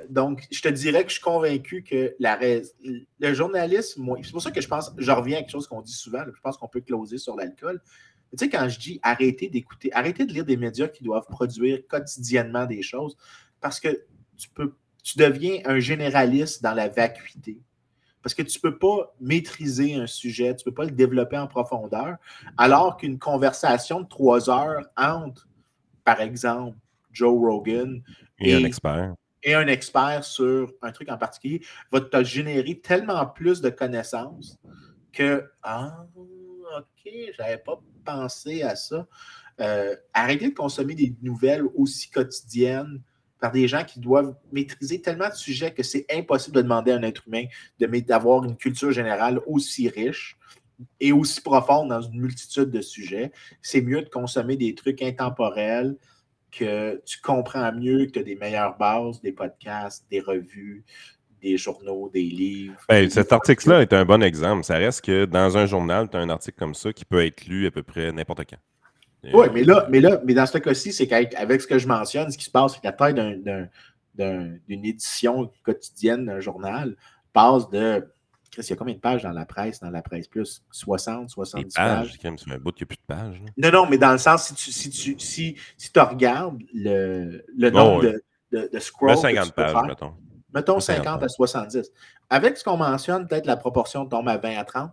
Donc, je te dirais que je suis convaincu que le journalisme, c'est pour ça que je reviens à quelque chose qu'on dit souvent, je pense qu'on peut closer sur l'alcool. Tu sais, quand je dis arrêtez de lire des médias qui doivent produire quotidiennement des choses, parce que tu deviens un généraliste dans la vacuité. parce que tu ne peux pas maîtriser un sujet, tu ne peux pas le développer en profondeur, alors qu'une conversation de 3 heures entre, par exemple, Joe Rogan Et un expert. Et un expert sur un truc en particulier va te générer tellement plus de connaissances que OK, j'avais pas pensé à ça. Arrêtez de consommer des nouvelles aussi quotidiennes par des gens qui doivent maîtriser tellement de sujets que c'est impossible de demander à un être humain d'avoir une culture générale aussi riche et aussi profonde dans une multitude de sujets. C'est mieux de consommer des trucs intemporels que tu comprends mieux, que tu as des meilleures bases, des podcasts, des revues, des journaux, des livres. Ben, cet article-là est un bon exemple. Ça reste que dans un journal, tu as un article comme ça qui peut être lu à peu près n'importe quand. Oui, mais dans ce cas-ci, c'est qu'avec ce que je mentionne, ce qui se passe, c'est que la taille d'une édition quotidienne d'un journal passe de. Il y a combien de pages dans la presse plus? 60, 70 pages. C'est un bout qu'il n'y a plus de pages. Là. Non, mais dans le sens, si tu regardes le nombre de scrolls. 50 pages, faire, mettons. Mettons 50 à 70. Avec ce qu'on mentionne, peut-être la proportion tombe à 20 à 30.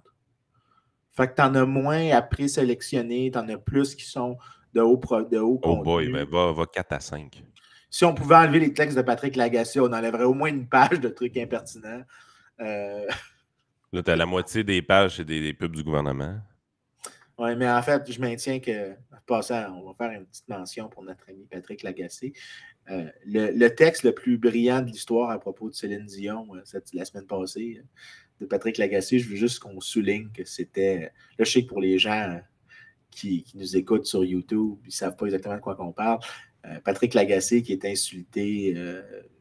Fait que tu en as moins à présélectionner, tu en as plus qui sont de haut contenu. Oh boy, ben va 4 à 5. Si on pouvait enlever les textes de Patrick Lagacé, on enlèverait au moins une page de trucs impertinents. Là, tu as la moitié des pages, c'est des pubs du gouvernement. Oui, mais en fait, je maintiens que, en passant, on va faire une petite mention pour notre ami Patrick Lagacé. Le texte le plus brillant de l'histoire à propos de Céline Dion, la semaine passée, de Patrick Lagacé, je veux juste qu'on souligne que c'était. Là, je sais que pour les gens qui nous écoutent sur YouTube, ils ne savent pas exactement de quoi qu'on parle. Patrick Lagacé qui est insulté,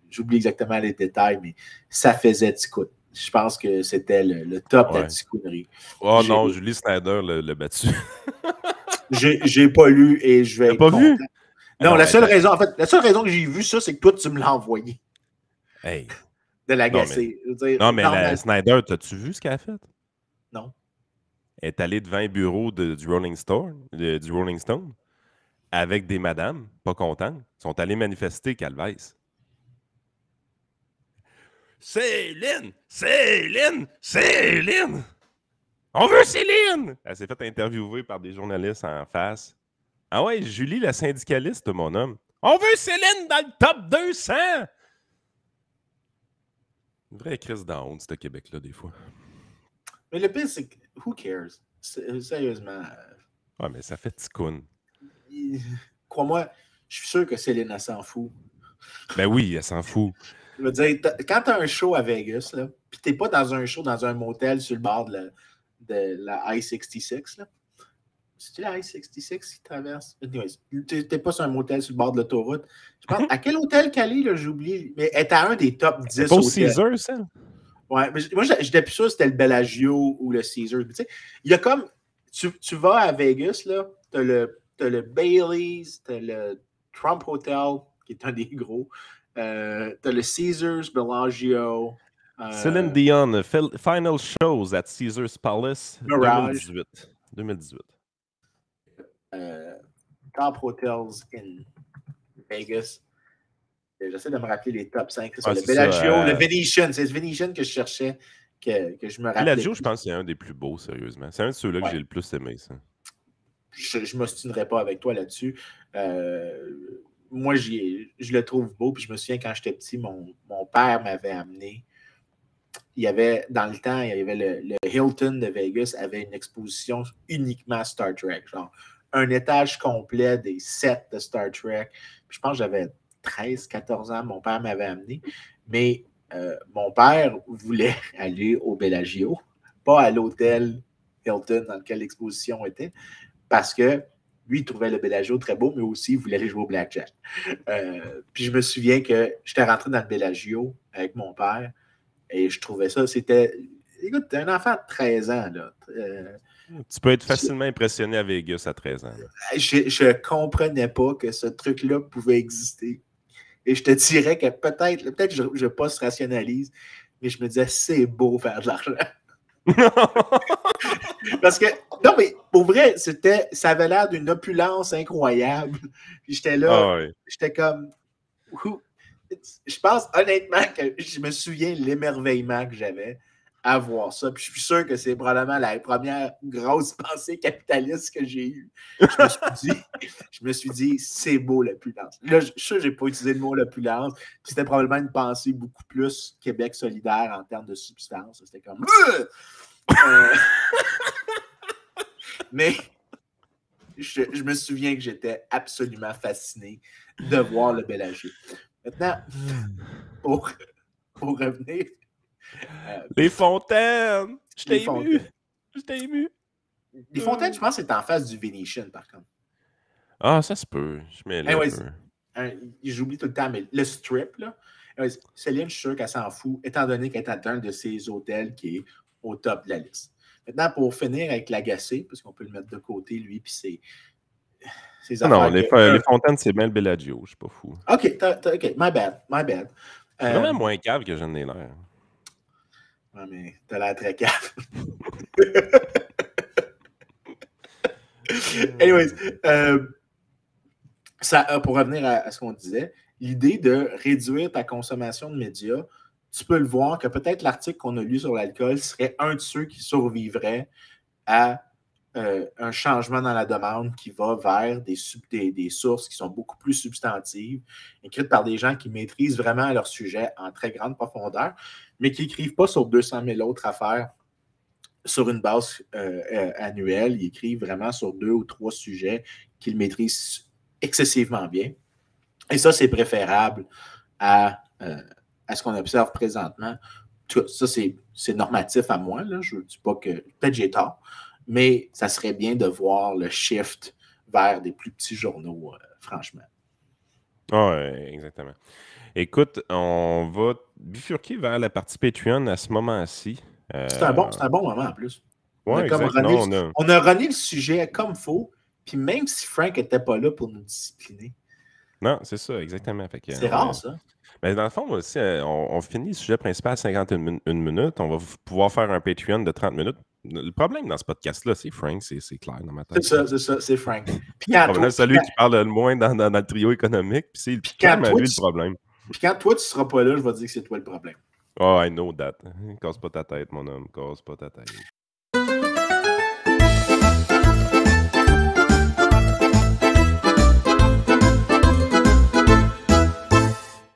j'oublie exactement les détails, mais ça faisait ticout. Je pense que c'était le top de la ticounerie. Oh non, Julie Snyder l'a battu. J'ai pas lu et je vais être pas content. Vu? Non, la seule raison que j'ai vu ça, c'est que toi, tu me l'as envoyé. Hey. De Lagacé. Non, mais la Snyder, t'as-tu vu ce qu'elle a fait? Non. Elle est allée devant un bureau du Rolling Stone avec des madames pas contentes. Ils sont allés manifester Calvaise. Céline! Céline! Céline! On veut Céline! Elle s'est fait interviewer par des journalistes en face. Ah ouais, Julie, la syndicaliste, mon homme. On veut Céline dans le top 200! Une vraie crise de honte, ce Québec-là, des fois. Mais le pire, c'est que, who cares? Sérieusement. Ouais, mais ça fait ticoune. Crois-moi, je suis sûr que Céline, elle s'en fout. Ben oui, elle s'en fout. Je veux dire, quand tu as un show à Vegas, là, puis tu n'es pas dans un show dans un motel sur le bord de la I-66, là. C'est-tu la I-66 qui traverse? Tu n'es pas sur un motel sur le bord de l'autoroute. Je pense, à quel hôtel qu'elle est, là, j'ai oublié. Mais elle est à un des top 10 hôtels. C'est pas au Caesar, ça? Ouais, mais moi, j'étais plus sûr que c'était le Bellagio ou le Caesar. Tu sais, il y a comme... Tu vas à Vegas, là, t'as le Baileys, t'as le Trump Hotel, qui est un des gros. T'as le Caesars, Bellagio. Céline Dion, final shows at Caesars Palace, Mirage. 2018. Top Hotels in Vegas. J'essaie de me rappeler les top 5. Ah, le Bellagio, le Venetian. C'est le Venetian que je cherchais, que je me rappelais. Bellagio, je pense que c'est un des plus beaux, sérieusement. C'est un de ceux-là que j'ai le plus aimé, ça. Je ne m'ostinerai pas avec toi là-dessus. Moi, je le trouve beau. Puis je me souviens, quand j'étais petit, mon père m'avait amené. Il y avait, dans le temps, il y avait le Hilton de Vegas avait une exposition uniquement Star Trek. Genre, un étage complet des sets de Star Trek. Puis je pense que j'avais 13, 14 ans, mon père m'avait amené. Mais mon père voulait aller au Bellagio, pas à l'hôtel Hilton dans lequel l'exposition était, parce que lui, il trouvait le Bellagio très beau, mais aussi, il voulait aller jouer au blackjack. Puis je me souviens que j'étais rentré dans le Bellagio avec mon père et je trouvais ça, c'était... Écoute, t'es un enfant de 13 ans, là. Tu peux être facilement impressionné à Vegas à 13 ans. Je comprenais pas que ce truc-là pouvait exister. Et je te dirais que peut-être je post-rationalise, mais je me disais, c'est beau faire de l'argent. Parce que, non, mais pour vrai, ça avait l'air d'une opulence incroyable. Puis j'étais là, j'étais comme, je pense honnêtement que je me souviens l'émerveillement que j'avais à voir ça. Puis je suis sûr que c'est probablement la première grosse pensée capitaliste que j'ai eue. Je me suis dit, c'est beau l'opulence. Là, je suis sûr que je n'ai pas utilisé le mot l'opulence. C'était probablement une pensée beaucoup plus Québec solidaire en termes de substance. C'était comme. Mais je me souviens que j'étais absolument fasciné de voir le Bel-Âgé. Maintenant, pour revenir. Les fontaines! Je t'ai ému! Je t'ai ému! Les fontaines, je pense que c'est en face du Venetian, par contre. Ah, ça se peut. Je mets là. J'oublie tout le temps, mais le strip, là. Céline, je suis sûr qu'elle s'en fout, étant donné qu'elle est à un de ces hôtels qui est au top de la liste. Maintenant, pour finir avec l'agacé, parce qu'on peut le mettre de côté, lui, puis ses affaires. Non, les fontaines, c'est bien le Bellagio, je suis pas fou. OK, my bad. C'est vraiment moins cave que je n'ai l'air. Ouais, mais t'as l'air très cave. Anyways, pour revenir à ce qu'on disait, l'idée de réduire ta consommation de médias, tu peux le voir que peut-être l'article qu'on a lu sur l'alcool serait un de ceux qui survivrait à un changement dans la demande qui va vers des sources qui sont beaucoup plus substantives, écrites par des gens qui maîtrisent vraiment leur sujet en très grande profondeur, mais qui n'écrivent pas sur 200 000 autres affaires sur une base annuelle. Ils écrivent vraiment sur 2 ou 3 sujets qu'ils maîtrisent excessivement bien. Et ça, c'est préférable à ce qu'on observe présentement. Ça, c'est normatif à moi. Là. Je ne dis pas que... Peut-être j'ai tort, mais ça serait bien de voir le shift vers des plus petits journaux, franchement. Oui, exactement. Écoute, on va bifurquer vers la partie Patreon à ce moment-ci. C'est un bon moment en plus. Ouais, on a runné le sujet comme il faut, puis même si Frank n'était pas là pour nous discipliner. Non, c'est ça, exactement. C'est rare, ça. Mais dans le fond, aussi, on finit le sujet principal à 51 minutes. On va pouvoir faire un Patreon de 30 minutes. Le problème dans ce podcast-là, c'est Frank, c'est clair dans ma tête. C'est ça, c'est Frank. Puis celui qui parle le moins dans le trio économique, puis c'est lui le problème. Puis quand toi, tu ne seras pas là, je vais dire que c'est toi le problème. Oh, I know that. Casse pas ta tête, mon homme. Casse pas ta tête.